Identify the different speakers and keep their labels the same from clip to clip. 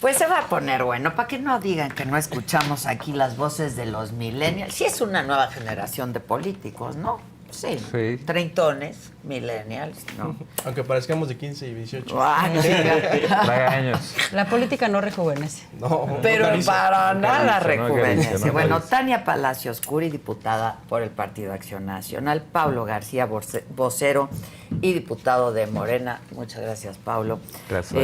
Speaker 1: Pues se va a poner bueno, para que no digan que no escuchamos aquí las voces de los millennials. Sí es una nueva generación de políticos, ¿no? Sí. Treintones, millennials, ¿no?
Speaker 2: Aunque parezcamos de 15 y 18.
Speaker 3: Años.
Speaker 4: La política no rejuvenece.
Speaker 2: No,
Speaker 1: pero
Speaker 2: no
Speaker 1: para nada rejuvenece.
Speaker 3: No
Speaker 1: Bueno, Tania Palacios Curi, diputada por el Partido Acción Nacional. Pablo García, vocero y diputado de Morena. Muchas gracias, Pablo.
Speaker 3: Gracias.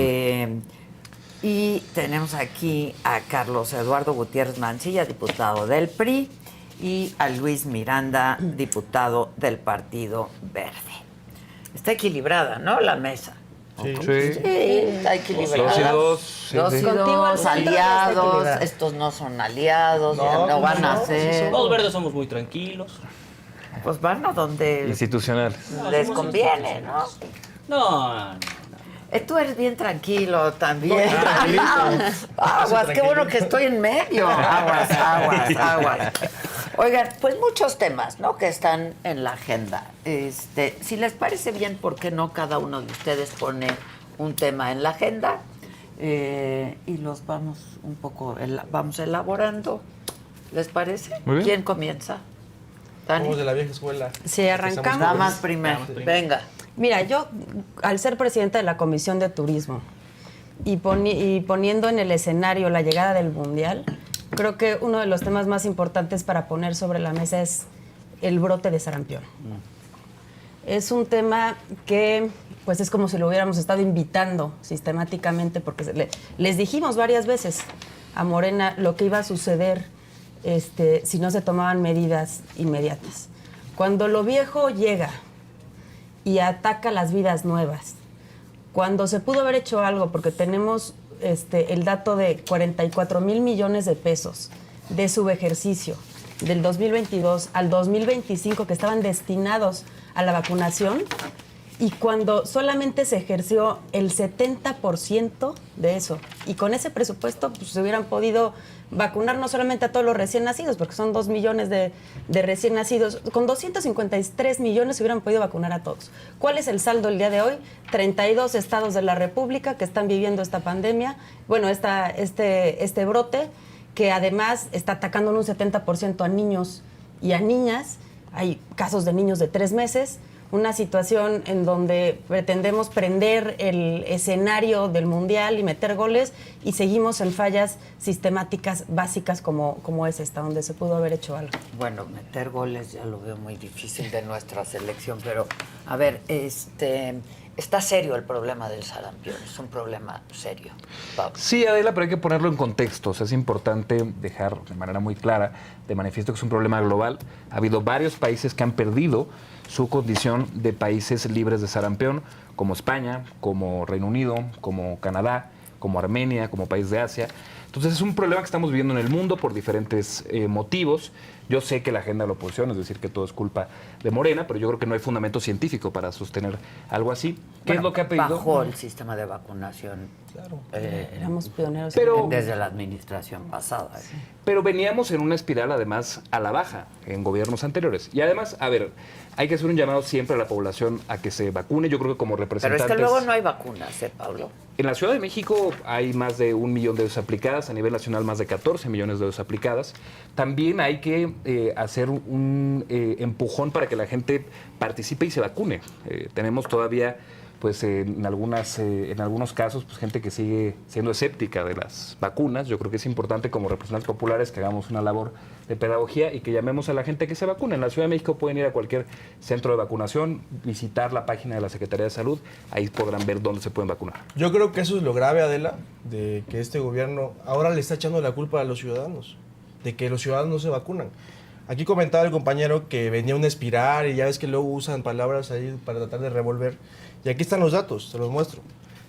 Speaker 1: Y tenemos aquí a Carlos Eduardo Gutiérrez Mancilla, diputado del PRI, y a Luis Miranda, diputado del Partido Verde. Está equilibrada, ¿no? La mesa.
Speaker 2: Sí.
Speaker 1: Está equilibrada.
Speaker 3: Dos y dos.
Speaker 1: Dos y dos, aliados. Estos no son aliados, no van a ser.
Speaker 5: Los verdes somos muy tranquilos.
Speaker 1: Pues van a donde
Speaker 3: Institucionales.
Speaker 1: les conviene, ¿no?
Speaker 5: No.
Speaker 1: Tú eres bien tranquilo también. Aguas, qué bueno que estoy en medio. Aguas. Oigan, pues muchos temas, ¿no? Que están en la agenda. Si les parece bien, ¿por qué no cada uno de ustedes pone un tema en la agenda? Y los vamos un poco, vamos elaborando. ¿Les parece?
Speaker 3: Muy bien.
Speaker 1: ¿Quién comienza? ¿Dani?
Speaker 2: Somos de la vieja escuela.
Speaker 4: Sí, arrancamos.
Speaker 1: Nada más primero. Venga.
Speaker 4: Mira, yo, al ser presidenta de la Comisión de Turismo y poniendo en el escenario la llegada del Mundial, creo que uno de los temas más importantes para poner sobre la mesa es el brote de sarampión. Es un tema que, pues, es como si lo hubiéramos estado invitando sistemáticamente, porque les dijimos varias veces a Morena lo que iba a suceder si no se tomaban medidas inmediatas. Cuando lo viejo llega y ataca las vidas nuevas, cuando se pudo haber hecho algo, porque tenemos el dato de 44 mil millones de pesos de subejercicio del 2022 al 2025 que estaban destinados a la vacunación, y cuando solamente se ejerció el 70% de eso, y con ese presupuesto pues, se hubieran podido vacunar no solamente a todos los recién nacidos, porque son 2 millones de recién nacidos, con 253 millones se hubieran podido vacunar a todos. ¿Cuál es el saldo el día de hoy? 32 estados de la República que están viviendo esta pandemia, bueno, este brote, que además está atacando en un 70% a niños y a niñas. Hay casos de niños de 3 meses, una situación en donde pretendemos prender el escenario del Mundial y meter goles, y seguimos en fallas sistemáticas básicas como es esta, donde se pudo haber hecho algo.
Speaker 1: Bueno, meter goles ya lo veo muy difícil de nuestra selección, pero a ver, está serio el problema del sarampión, es un problema serio, Pablo.
Speaker 3: Sí, Adela, pero hay que ponerlo en contexto. O sea, es importante dejar de manera muy clara de manifiesto que es un problema global. Ha habido varios países que han perdido su condición de países libres de sarampión, como España, como Reino Unido, como Canadá, como Armenia, como país de Asia. Entonces es un problema que estamos viviendo en el mundo por diferentes motivos. Yo sé que la agenda de la oposición es decir que todo es culpa de Morena, pero yo creo que no hay fundamento científico para sostener algo así. ¿Qué es lo que ha pedido?
Speaker 1: Bajó el sistema de vacunación.
Speaker 2: Claro.
Speaker 4: Éramos pioneros.
Speaker 1: Desde la administración pasada.
Speaker 3: Pero veníamos en una espiral, además, a la baja en gobiernos anteriores. Y además, a ver, hay que hacer un llamado siempre a la población a que se vacune. Yo creo que como representantes...
Speaker 1: Pero es que luego no hay vacunas, Pablo?
Speaker 3: En la Ciudad de México hay más de 1 millón de dosis aplicadas, a nivel nacional más de 14 millones de dosis aplicadas. También hay que hacer un empujón para que la gente participe y se vacune. Tenemos todavía, pues en algunos casos, pues gente que sigue siendo escéptica de las vacunas. Yo creo que es importante como representantes populares que hagamos una labor de pedagogía y que llamemos a la gente que se vacune. En la Ciudad de México pueden ir a cualquier centro de vacunación, visitar la página de la Secretaría de Salud, ahí podrán ver dónde se pueden vacunar.
Speaker 2: Yo creo que eso es lo grave, Adela, de que este gobierno ahora le está echando la culpa a los ciudadanos, de que los ciudadanos no se vacunan. Aquí comentaba el compañero que venía una espiral y ya ves que luego usan palabras ahí para tratar de revolver. Y aquí están los datos, se los muestro.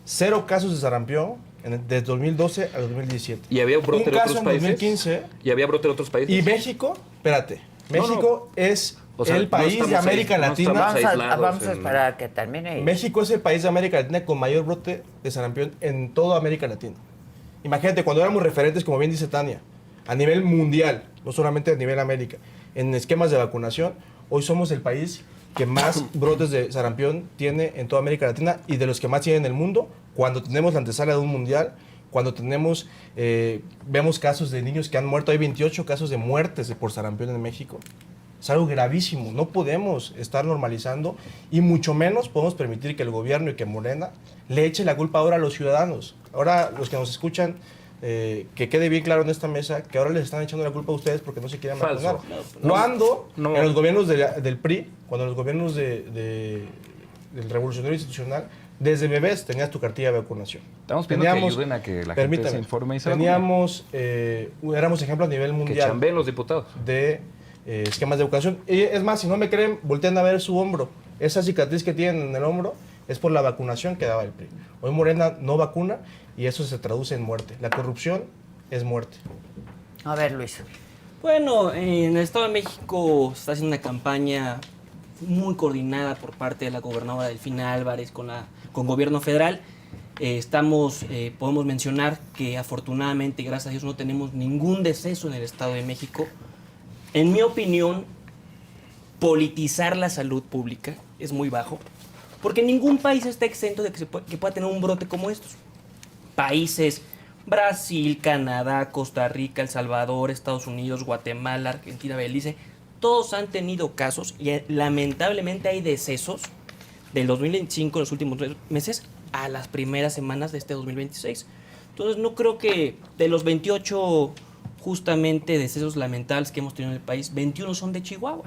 Speaker 2: 0 casos de sarampión desde 2012 al 2017.
Speaker 3: ¿Y había brote en otros países?
Speaker 2: 2015.
Speaker 3: ¿Y había brote en otros países?
Speaker 2: Y México, espérate, México es el país de América Latina.
Speaker 1: Vamos a esperar a que termine.
Speaker 2: México es el país de América Latina con mayor brote de sarampión en toda América Latina. Imagínate, cuando éramos referentes, como bien dice Tania, a nivel mundial, no solamente a nivel América, en esquemas de vacunación, hoy somos el país que más brotes de sarampión tiene en toda América Latina y de los que más tiene en el mundo, cuando tenemos la antesala de un mundial cuando vemos casos de niños que han muerto, hay 28 casos de muertes por sarampión en México. Es algo gravísimo, no podemos estar normalizando y mucho menos podemos permitir que el gobierno y que Morena le eche la culpa ahora a los ciudadanos. Ahora los que nos escuchan, que quede bien claro en esta mesa que ahora les están echando la culpa a ustedes porque no se quieren vacunar. Cuando en los gobiernos del PRI, cuando en los gobiernos del Revolucionario Institucional, desde bebés tenías tu cartilla de vacunación.
Speaker 3: Estamos pidiendo que ayuden a que la gente se informe y se vacune.
Speaker 2: Éramos ejemplo a nivel mundial.
Speaker 3: Que chambeen los diputados.
Speaker 2: De esquemas de educación. Y es más, si no me creen, volteen a ver su hombro. Esa cicatriz que tienen en el hombro es por la vacunación que daba el PRI. Hoy Morena no vacuna y eso se traduce en muerte. La corrupción es muerte.
Speaker 1: A ver, Luis.
Speaker 5: Bueno, en el Estado de México se está haciendo una campaña muy coordinada por parte de la gobernadora Delfina Álvarez con gobierno federal. Podemos mencionar que afortunadamente, gracias a Dios, no tenemos ningún deceso en el Estado de México. En mi opinión, politizar la salud pública es muy bajo, porque ningún país está exento de que pueda tener un brote como estos. Países, Brasil, Canadá, Costa Rica, El Salvador, Estados Unidos, Guatemala, Argentina, Belice, todos han tenido casos y lamentablemente hay decesos del 2025 en los últimos meses a las primeras semanas de este 2026. Entonces no creo que de los 28 justamente decesos lamentables que hemos tenido en el país, 21 son de Chihuahua.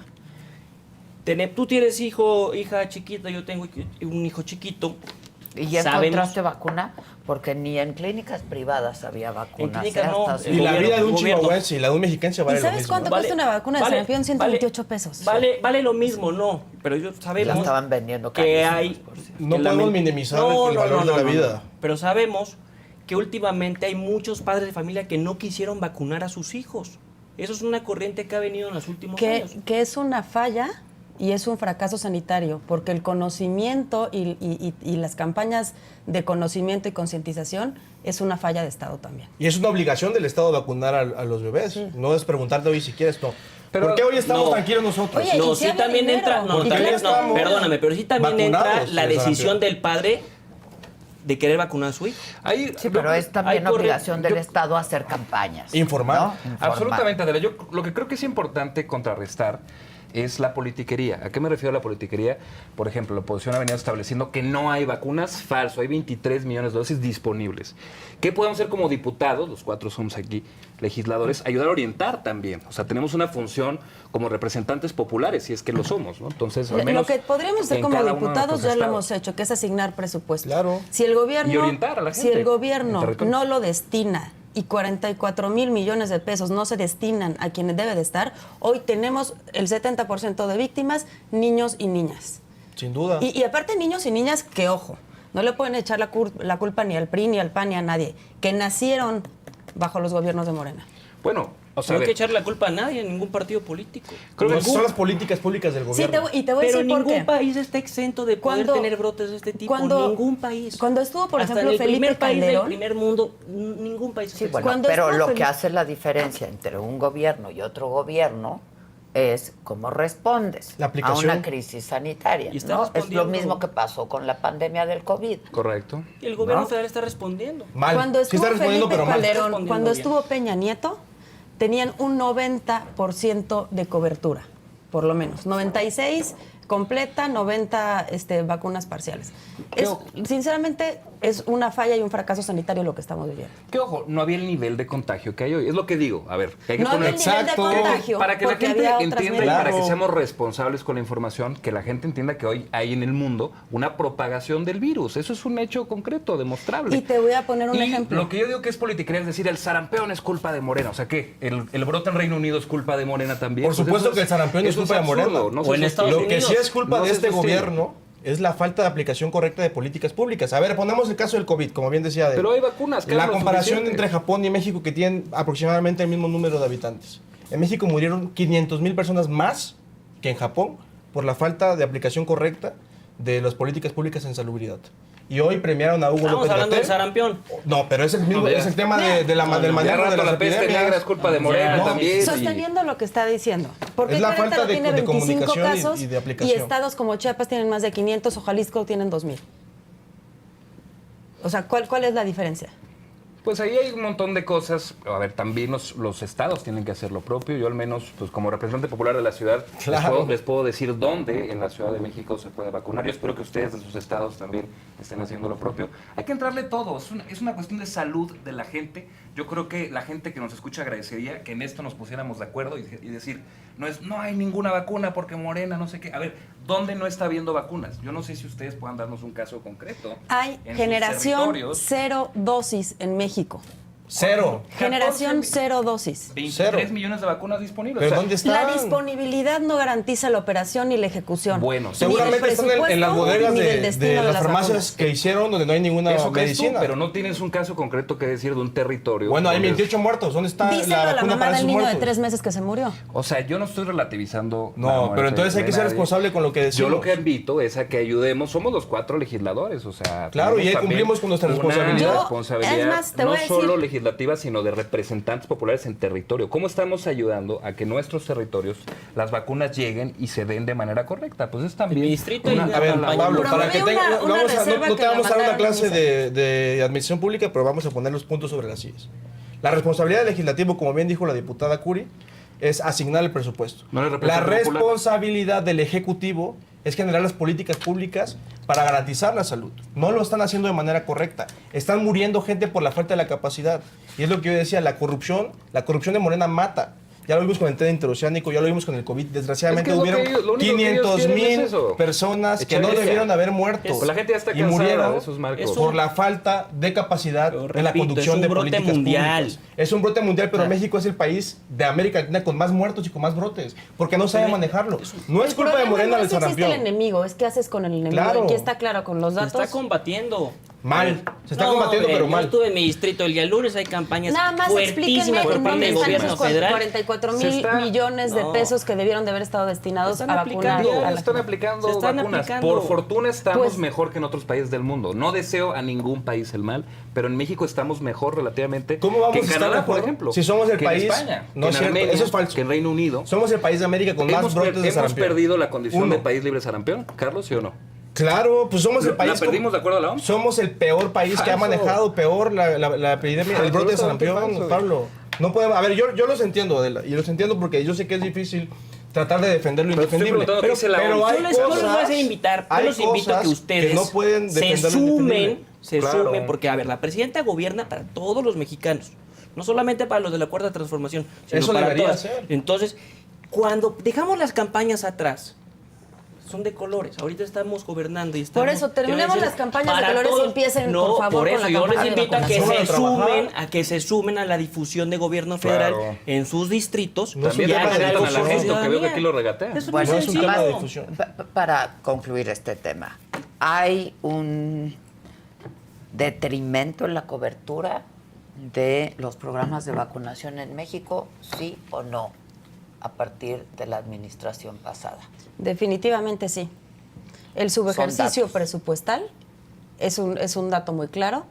Speaker 5: Tú tienes hija chiquita, yo tengo un hijo chiquito.
Speaker 1: ¿Y ya encontraste vacuna? Porque ni en clínicas privadas había vacunas.
Speaker 5: En clínicas no.
Speaker 2: Y la vida de un chihuahuense y la de un mexiquense vale
Speaker 4: ¿Y
Speaker 2: lo
Speaker 4: sabes
Speaker 2: mismo.
Speaker 4: cuánto cuesta una vacuna de sarampión? 128 pesos.
Speaker 5: Vale lo mismo, no. Pero sabemos
Speaker 1: La estaban vendiendo
Speaker 5: que
Speaker 1: carísimas,
Speaker 5: hay...
Speaker 1: por cierto.
Speaker 2: No podemos minimizar el valor de la vida.
Speaker 5: Pero sabemos que últimamente hay muchos padres de familia que no quisieron vacunar a sus hijos. Eso es una corriente que ha venido en los últimos años.
Speaker 4: Que es una falla y es un fracaso sanitario, porque el conocimiento y las campañas de conocimiento y concientización es una falla de Estado también.
Speaker 2: Y es una obligación del Estado vacunar a los bebés. Sí. No es preguntarte hoy si quieres, no.
Speaker 3: Pero,
Speaker 2: ¿por qué hoy estamos tranquilos nosotros?
Speaker 4: Oye,
Speaker 5: no,
Speaker 4: y si
Speaker 5: sí también
Speaker 4: dinero.
Speaker 5: entra... No, perdóname, pero sí también entra la decisión del padre de querer vacunar a su hijo.
Speaker 1: Sí, pero es también obligación del Estado hacer campañas.
Speaker 2: Informar.
Speaker 1: ¿no?
Speaker 3: Absolutamente, Adela. Yo lo que creo que es importante contrarrestar es la politiquería. ¿A qué me refiero a la politiquería? Por ejemplo, la oposición ha venido estableciendo que no hay vacunas. Falso, hay 23 millones de dosis disponibles. ¿Qué podemos hacer como diputados? Los 4 somos aquí legisladores, ayudar a orientar también. O sea, tenemos una función como representantes populares, si es que lo somos, ¿no? Entonces, al menos
Speaker 4: lo que podríamos hacer
Speaker 3: en
Speaker 4: como
Speaker 3: cada uno de
Speaker 4: diputados
Speaker 3: nuestros
Speaker 4: ya lo
Speaker 3: estados.
Speaker 4: hemos hecho, que es asignar presupuesto.
Speaker 2: Claro.
Speaker 4: Si el gobierno,
Speaker 3: Y orientar a la gente
Speaker 4: si el
Speaker 3: en
Speaker 4: gobierno
Speaker 3: territorios.
Speaker 4: no lo destina y 44 mil millones de pesos no se destinan a quienes debe de estar, hoy tenemos el 70% de víctimas, niños y niñas.
Speaker 2: Sin duda.
Speaker 4: Y aparte niños y niñas que, ojo, no le pueden echar la culpa ni al PRI, ni al PAN, ni a nadie, que nacieron bajo los gobiernos de Morena.
Speaker 3: Bueno, o sea,
Speaker 5: No hay que echarle la culpa a nadie, a ningún partido político.
Speaker 3: creo que
Speaker 2: Son las políticas públicas del
Speaker 4: Sí,
Speaker 2: gobierno.
Speaker 4: y te voy a
Speaker 5: Pero
Speaker 4: decir por
Speaker 5: ningún
Speaker 4: qué.
Speaker 5: país está exento de poder tener brotes de este tipo. Ningún país.
Speaker 4: Cuando estuvo, por
Speaker 5: Hasta
Speaker 4: ejemplo,
Speaker 5: en el
Speaker 4: Felipe
Speaker 5: primer país
Speaker 4: Calderón,
Speaker 5: del primer mundo, ningún país está
Speaker 1: Sí,
Speaker 5: exento.
Speaker 1: bueno,
Speaker 4: Cuando
Speaker 1: pero
Speaker 4: estuvo
Speaker 1: lo que
Speaker 4: Felipe-
Speaker 1: hace la diferencia entre un gobierno y otro gobierno es cómo respondes
Speaker 2: La
Speaker 1: a
Speaker 2: aplicación.
Speaker 1: una crisis sanitaria.
Speaker 5: Y está
Speaker 1: ¿no? Es lo
Speaker 5: respondiendo.
Speaker 1: mismo que pasó con la pandemia del COVID.
Speaker 3: correcto.
Speaker 5: Y el gobierno
Speaker 1: ¿No?
Speaker 5: federal está respondiendo.
Speaker 2: Mal.
Speaker 4: Cuando
Speaker 2: Sí
Speaker 4: estuvo
Speaker 2: está respondiendo,
Speaker 4: Felipe
Speaker 2: pero mal.
Speaker 4: Calderón,
Speaker 5: Respondiendo
Speaker 4: cuando
Speaker 5: bien.
Speaker 4: estuvo Peña Nieto, tenían un 90% de cobertura, por lo menos. 96 completa, 90 vacunas parciales. Sinceramente, es una falla y un fracaso sanitario lo que estamos viviendo.
Speaker 3: Que ojo, no había el nivel de contagio que hay hoy. Es lo que digo. A ver, que hay que
Speaker 4: No había
Speaker 3: poner...
Speaker 4: el nivel de
Speaker 2: Exacto.
Speaker 4: contagio,
Speaker 3: Para que la
Speaker 4: porque
Speaker 3: gente
Speaker 4: había otras
Speaker 3: entienda y
Speaker 4: medidas.
Speaker 3: para que
Speaker 2: Claro.
Speaker 3: seamos responsables con la información, que la gente entienda que hoy hay en el mundo una propagación del virus. Eso es un hecho concreto, demostrable.
Speaker 4: Y te voy a poner un ejemplo.
Speaker 3: Lo que yo digo que es politiquería es decir, el sarampión es culpa de Morena. O sea, ¿qué? ¿El brote en Reino Unido es culpa de Morena también?
Speaker 2: Por supuesto
Speaker 3: eso
Speaker 2: que el sarampión es
Speaker 3: eso
Speaker 2: culpa de Morena.
Speaker 3: absurdo, no
Speaker 5: O
Speaker 3: se
Speaker 5: en
Speaker 3: sostiene.
Speaker 5: Estados
Speaker 2: Lo que
Speaker 5: Unidos.
Speaker 2: sí es culpa
Speaker 3: No
Speaker 2: de
Speaker 3: se
Speaker 2: este
Speaker 3: sostiene.
Speaker 2: gobierno es la falta de aplicación correcta de políticas públicas. A ver, ponemos el caso del COVID, como bien decía Adel.
Speaker 3: Pero hay vacunas,
Speaker 2: La
Speaker 3: Carlos,
Speaker 2: comparación
Speaker 3: suficiente.
Speaker 2: entre Japón y México, que tienen aproximadamente el mismo número de habitantes. En México murieron 500,000 personas más que en Japón por la falta de aplicación correcta de las políticas públicas en salubridad. Y hoy premiaron a Hugo
Speaker 5: Estamos
Speaker 2: López
Speaker 5: hablando del
Speaker 2: Gatell.
Speaker 5: sarampión.
Speaker 2: No, pero es el mismo,
Speaker 3: No, ya.
Speaker 2: es el tema del
Speaker 3: Ya
Speaker 2: manejo
Speaker 3: rato
Speaker 2: de las
Speaker 3: la peste
Speaker 2: epidemias.
Speaker 3: negra es culpa de Morena
Speaker 2: No.
Speaker 3: también. y-
Speaker 4: Sosteniendo lo que está diciendo. Porque
Speaker 2: Es la
Speaker 4: Querétaro
Speaker 2: falta de-
Speaker 4: tiene
Speaker 2: de
Speaker 4: 25
Speaker 2: comunicación
Speaker 4: casos
Speaker 2: y de aplicación.
Speaker 4: estados como Chiapas tienen más de 500 o Jalisco tienen 2,000. O sea, ¿cuál es la diferencia?
Speaker 3: Pues ahí hay un montón de cosas. A ver, también los estados tienen que hacer lo propio. Yo al menos, pues como representante popular de la ciudad,
Speaker 2: Claro.
Speaker 3: les puedo decir dónde en la Ciudad de México se puede vacunar. Yo espero que ustedes en sus estados también estén haciendo lo propio. Hay que entrarle todo. Es una cuestión de salud de la gente. Yo creo que la gente que nos escucha agradecería que en esto nos pusiéramos de acuerdo y decir, no hay ninguna vacuna porque Morena, no sé qué. A ver, ¿dónde no está habiendo vacunas? Yo no sé si ustedes puedan darnos un caso concreto.
Speaker 4: Hay
Speaker 3: en sus
Speaker 4: generación
Speaker 3: territorios.
Speaker 4: 0 dosis en México.
Speaker 2: Cero.
Speaker 4: Generación 0 dosis.
Speaker 3: 23
Speaker 2: Cero.
Speaker 3: millones de vacunas disponibles.
Speaker 2: ¿Pero
Speaker 3: O sea,
Speaker 2: dónde están?
Speaker 4: La disponibilidad no garantiza la operación ni la ejecución.
Speaker 3: Bueno,
Speaker 4: Ni
Speaker 2: Seguramente
Speaker 4: del
Speaker 2: están en las
Speaker 4: presupuesto,
Speaker 2: bodegas
Speaker 4: ni del
Speaker 2: de
Speaker 4: destino
Speaker 2: las
Speaker 4: las
Speaker 2: farmacias
Speaker 4: vacunas.
Speaker 2: que hicieron donde no hay ninguna
Speaker 3: eso crees tú,
Speaker 2: medicina.
Speaker 3: pero no tienes un caso concreto que decir de un territorio.
Speaker 2: Bueno, hay
Speaker 3: donde-
Speaker 2: 28 muertos. ¿Dónde está
Speaker 4: Díselo
Speaker 2: la
Speaker 4: a la
Speaker 2: vacuna
Speaker 4: mamá
Speaker 2: para
Speaker 4: del
Speaker 2: esos
Speaker 4: niño de
Speaker 2: muertos?
Speaker 4: 3 meses que se murió.
Speaker 3: O sea, yo no estoy relativizando. la
Speaker 2: No,
Speaker 3: muerte
Speaker 2: pero entonces hay
Speaker 3: de
Speaker 2: que ser
Speaker 3: nadie.
Speaker 2: responsable con lo que decimos.
Speaker 3: Yo lo que invito es a que ayudemos. Somos los 4 legisladores, o sea.
Speaker 2: Claro, y ahí
Speaker 3: tenemos también
Speaker 2: cumplimos con nuestra
Speaker 3: una
Speaker 2: responsabilidad.
Speaker 3: responsabilidad
Speaker 4: Es más, te
Speaker 3: no
Speaker 4: voy a decir-
Speaker 3: solo legislativa, sino de representantes populares en territorio. ¿Cómo estamos ayudando a que nuestros territorios las vacunas lleguen y se den de manera correcta? Pues es también.
Speaker 5: En mi distrito hay una
Speaker 2: A ver,
Speaker 5: campaña
Speaker 2: Pablo,
Speaker 5: muy
Speaker 2: para que
Speaker 4: Promoví
Speaker 2: tenga,
Speaker 4: una
Speaker 2: vamos a,
Speaker 4: reserva
Speaker 2: no
Speaker 4: que
Speaker 2: te vamos
Speaker 4: la
Speaker 2: a dar una
Speaker 4: mandaron
Speaker 2: clase
Speaker 4: a
Speaker 2: de administración pública, pero vamos a poner los puntos sobre las sillas. La responsabilidad del legislativo, como bien dijo la diputada Curi, es asignar el presupuesto.
Speaker 3: No le
Speaker 2: La
Speaker 3: representa popular.
Speaker 2: responsabilidad del ejecutivo es generar las políticas públicas para garantizar la salud. No lo están haciendo de manera correcta. Están muriendo gente por la falta de la capacidad. Y es lo que yo decía, la corrupción de Morena mata. Ya lo vimos con el tren interoceánico, ya lo vimos con el COVID. Desgraciadamente
Speaker 3: Es que
Speaker 2: hubieron
Speaker 3: lo único que ellos
Speaker 2: 500,000
Speaker 3: quieren es eso.
Speaker 2: personas que
Speaker 3: Echar
Speaker 2: no
Speaker 3: ella.
Speaker 2: debieron haber muerto.
Speaker 3: Pues la gente ya está
Speaker 2: y
Speaker 3: cansada
Speaker 2: murieron
Speaker 3: de esos marcos.
Speaker 2: por la falta de capacidad
Speaker 5: Pero
Speaker 2: en la
Speaker 5: repito,
Speaker 2: conducción
Speaker 5: es un
Speaker 2: de
Speaker 5: brote
Speaker 2: políticas
Speaker 5: mundial.
Speaker 2: públicas. Es un brote mundial, pero
Speaker 5: Claro.
Speaker 2: México es el país de América Latina con más muertos y con más brotes, porque no sabe
Speaker 5: Pero
Speaker 2: manejarlo. No es
Speaker 4: El
Speaker 2: culpa de
Speaker 4: problema
Speaker 2: Morena
Speaker 4: no
Speaker 2: del
Speaker 4: es que existe
Speaker 2: sarampión.
Speaker 4: el enemigo, es que haces con el enemigo.
Speaker 2: Claro.
Speaker 4: Aquí está claro con los
Speaker 5: Se
Speaker 4: datos.
Speaker 5: está combatiendo.
Speaker 2: Mal. Se está
Speaker 5: No,
Speaker 2: combatiendo,
Speaker 5: hombre,
Speaker 2: pero
Speaker 5: yo
Speaker 2: mal.
Speaker 5: estuve en mi distrito el día lunes, hay campañas
Speaker 4: Nada más
Speaker 5: fuertísimas
Speaker 4: explíquenme
Speaker 5: por
Speaker 4: en
Speaker 5: parte
Speaker 4: dónde
Speaker 5: del
Speaker 4: están
Speaker 5: gobierno
Speaker 4: esos
Speaker 5: federal.
Speaker 4: 44
Speaker 3: Se
Speaker 4: mil
Speaker 3: está-
Speaker 4: millones de
Speaker 5: No.
Speaker 4: pesos que debieron de haber estado destinados
Speaker 5: Se
Speaker 4: a
Speaker 5: están
Speaker 4: vacunar
Speaker 5: aplicando,
Speaker 4: a
Speaker 3: Ya
Speaker 4: la
Speaker 3: están
Speaker 4: gente.
Speaker 3: aplicando
Speaker 5: Se están
Speaker 3: vacunas.
Speaker 5: aplicando.
Speaker 3: Por fortuna estamos
Speaker 4: Pues-
Speaker 3: mejor que en otros países del mundo. No deseo a ningún país el mal, pero en México estamos mejor relativamente
Speaker 2: ¿Cómo vamos
Speaker 3: que en
Speaker 2: a estar
Speaker 3: Canadá,
Speaker 2: mejor?
Speaker 3: por ejemplo.
Speaker 2: Si somos el
Speaker 3: que en
Speaker 2: país-
Speaker 3: España,
Speaker 2: no
Speaker 3: que
Speaker 2: es
Speaker 3: en
Speaker 2: cierto,
Speaker 3: Armenia,
Speaker 2: eso es falso.
Speaker 3: que en Reino Unido.
Speaker 2: Somos el país de América con más brotes de
Speaker 3: hemos
Speaker 2: sarampión.
Speaker 3: perdido la condición
Speaker 2: Uno.
Speaker 3: de país libre de sarampión, Carlos, ¿sí o no?
Speaker 2: Claro, pues somos el
Speaker 3: ¿La
Speaker 2: país.
Speaker 3: perdimos de acuerdo a la OMS?
Speaker 2: Somos el peor país que ha
Speaker 3: Falso.
Speaker 2: manejado peor la epidemia, el brote de
Speaker 3: Absolutamente
Speaker 2: sarampión,
Speaker 3: falso.
Speaker 2: Pablo. No podemos, a ver, yo los entiendo, Adela, y los entiendo porque yo sé que es difícil tratar de defender lo
Speaker 3: Pero te estoy
Speaker 2: indefendible.
Speaker 3: preguntando qué dice la OMS.
Speaker 2: hay
Speaker 5: Yo les voy a
Speaker 2: cosas,
Speaker 5: hacer invitar, yo
Speaker 2: hay
Speaker 5: los invito a que
Speaker 2: cosas
Speaker 5: ustedes
Speaker 2: no pueden
Speaker 5: se
Speaker 2: defender lo indefendible.
Speaker 5: sumen,
Speaker 2: Claro.
Speaker 5: porque a ver, la presidenta gobierna para todos los mexicanos, no solamente para los de la Cuarta Transformación, sino
Speaker 2: Eso
Speaker 5: para
Speaker 2: debería
Speaker 5: todas.
Speaker 2: ser.
Speaker 5: Entonces, cuando dejamos las campañas atrás, son de colores. Ahorita estamos gobernando y estamos...
Speaker 4: Por eso, terminemos las campañas de
Speaker 5: para
Speaker 4: colores y empiecen, por favor,
Speaker 5: por
Speaker 4: con
Speaker 5: eso,
Speaker 4: la
Speaker 5: yo les
Speaker 4: campaña de
Speaker 5: invito a que
Speaker 2: vacunación.
Speaker 5: se
Speaker 2: Vamos a trabajar.
Speaker 5: sumen, a que se sumen a la difusión de gobierno federal
Speaker 3: Claro.
Speaker 5: en sus distritos.
Speaker 2: No es un
Speaker 3: También
Speaker 5: y
Speaker 2: tema de
Speaker 5: hagan algo
Speaker 3: representan a la
Speaker 5: por
Speaker 3: gente, que veo que
Speaker 5: ciudadanía.
Speaker 3: aquí lo regatean.
Speaker 5: Eso
Speaker 1: Bueno,
Speaker 5: no
Speaker 2: es
Speaker 5: es
Speaker 2: un tema de
Speaker 5: sencillo.
Speaker 2: difusión.
Speaker 1: Para concluir este tema, ¿hay un detrimento en la cobertura de los programas de vacunación en México, sí o no, a partir de la administración pasada?
Speaker 4: Definitivamente sí. El subejercicio
Speaker 1: datos.
Speaker 4: presupuestal es un dato muy claro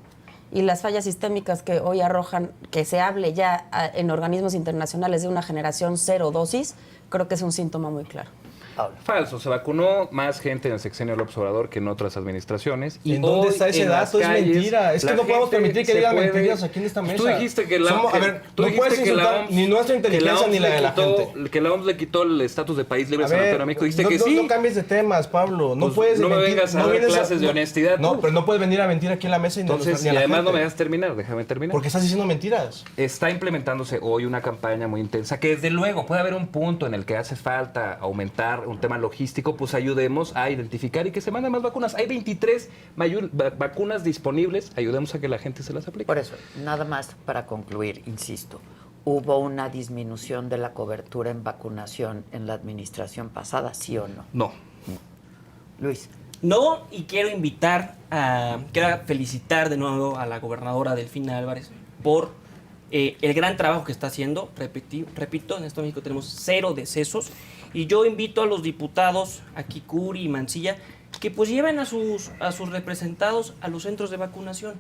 Speaker 4: y las fallas sistémicas que hoy arrojan, que se hable ya en organismos internacionales de una generación 0 dosis, creo que es un síntoma muy claro.
Speaker 1: Pablo.
Speaker 3: Falso, se vacunó más gente en el sexenio López Obrador que en otras administraciones.
Speaker 2: ¿En dónde
Speaker 3: hoy
Speaker 2: está ese
Speaker 3: en las
Speaker 2: dato? Es
Speaker 3: calles,
Speaker 2: mentira. Es que
Speaker 3: la
Speaker 2: no podemos
Speaker 3: gente
Speaker 2: permitir que
Speaker 3: se
Speaker 2: digan
Speaker 3: puede-
Speaker 2: mentiras aquí en esta mesa.
Speaker 3: Tú dijiste que la
Speaker 2: Somos- a ver,
Speaker 3: tú
Speaker 2: no
Speaker 3: dijiste
Speaker 2: puedes
Speaker 3: que la
Speaker 2: insultar
Speaker 3: OMS
Speaker 2: ni nuestra inteligencia ni la de la gente.
Speaker 3: Que la OMS le quitó el estatus de país libre
Speaker 2: A
Speaker 3: de sarampión
Speaker 2: ver,
Speaker 3: a México. Dijiste
Speaker 2: no,
Speaker 3: que
Speaker 2: no,
Speaker 3: sí.
Speaker 2: no cambies de temas, Pablo. No
Speaker 3: Pues
Speaker 2: puedes
Speaker 3: no me
Speaker 2: mentir,
Speaker 3: vengas a dar
Speaker 2: vienes
Speaker 3: clases de honestidad,
Speaker 2: No,
Speaker 3: tú.
Speaker 2: pero no puedes venir a mentir aquí en la mesa y,
Speaker 3: Entonces,
Speaker 2: ni a
Speaker 3: y
Speaker 2: la
Speaker 3: además
Speaker 2: gente.
Speaker 3: no me dejas terminar, déjame terminar.
Speaker 2: Porque estás diciendo mentiras.
Speaker 3: Está implementándose hoy una campaña muy intensa que desde luego puede haber un punto en el que hace falta aumentar un tema logístico, pues ayudemos a identificar y que se manden más vacunas. Hay 23 vacunas disponibles, ayudemos a que la gente se las aplique.
Speaker 1: Por eso, nada más para concluir, insisto, ¿hubo una disminución de la cobertura en vacunación en la administración pasada, sí o no?
Speaker 3: No.
Speaker 1: Luis.
Speaker 5: No, y quiero felicitar de nuevo a la gobernadora Delfina Álvarez por el gran trabajo que está haciendo. Repito, en esto en México tenemos 0 decesos. Y yo invito a los diputados, aquí Curi y Mancilla, que pues lleven a sus representados a los centros de vacunación.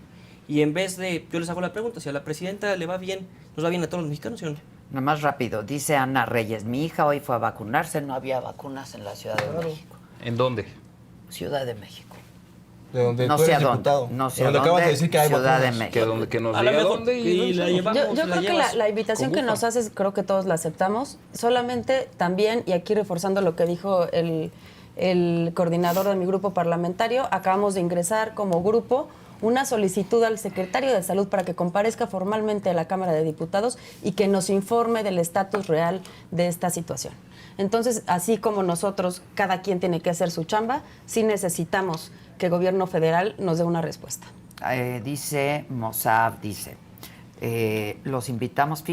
Speaker 5: Y en vez de, yo les hago la pregunta, si a la presidenta le va bien, nos va bien a todos los mexicanos, ¿sí o no?
Speaker 1: Nada más rápido, dice Ana Reyes, mi hija hoy fue a vacunarse, no había vacunas en la Ciudad de México.
Speaker 3: ¿En dónde?
Speaker 1: Ciudad de México.
Speaker 2: de donde
Speaker 1: No
Speaker 2: tú
Speaker 1: sé
Speaker 2: eres
Speaker 1: a dónde,
Speaker 2: diputado.
Speaker 1: no sé
Speaker 2: de
Speaker 1: a
Speaker 2: donde acabas de
Speaker 1: dónde,
Speaker 2: decir que hay
Speaker 1: Ciudad de
Speaker 2: vacunas.
Speaker 1: México.
Speaker 3: Que nos
Speaker 5: A lo
Speaker 3: diga
Speaker 5: mejor,
Speaker 3: dónde
Speaker 5: y la llevamos.
Speaker 4: Yo creo que
Speaker 5: llevas
Speaker 4: la invitación
Speaker 5: con
Speaker 4: que
Speaker 5: gusto.
Speaker 4: nos haces, creo que todos la aceptamos. Solamente también, y aquí reforzando lo que dijo el coordinador de mi grupo parlamentario, acabamos de ingresar como grupo una solicitud al secretario de Salud para que comparezca formalmente a la Cámara de Diputados y que nos informe del estatus real de esta situación. Entonces, así como nosotros, cada quien tiene que hacer su chamba, sí necesitamos que el gobierno federal nos dé una respuesta.
Speaker 1: Dice Mossab, los invitamos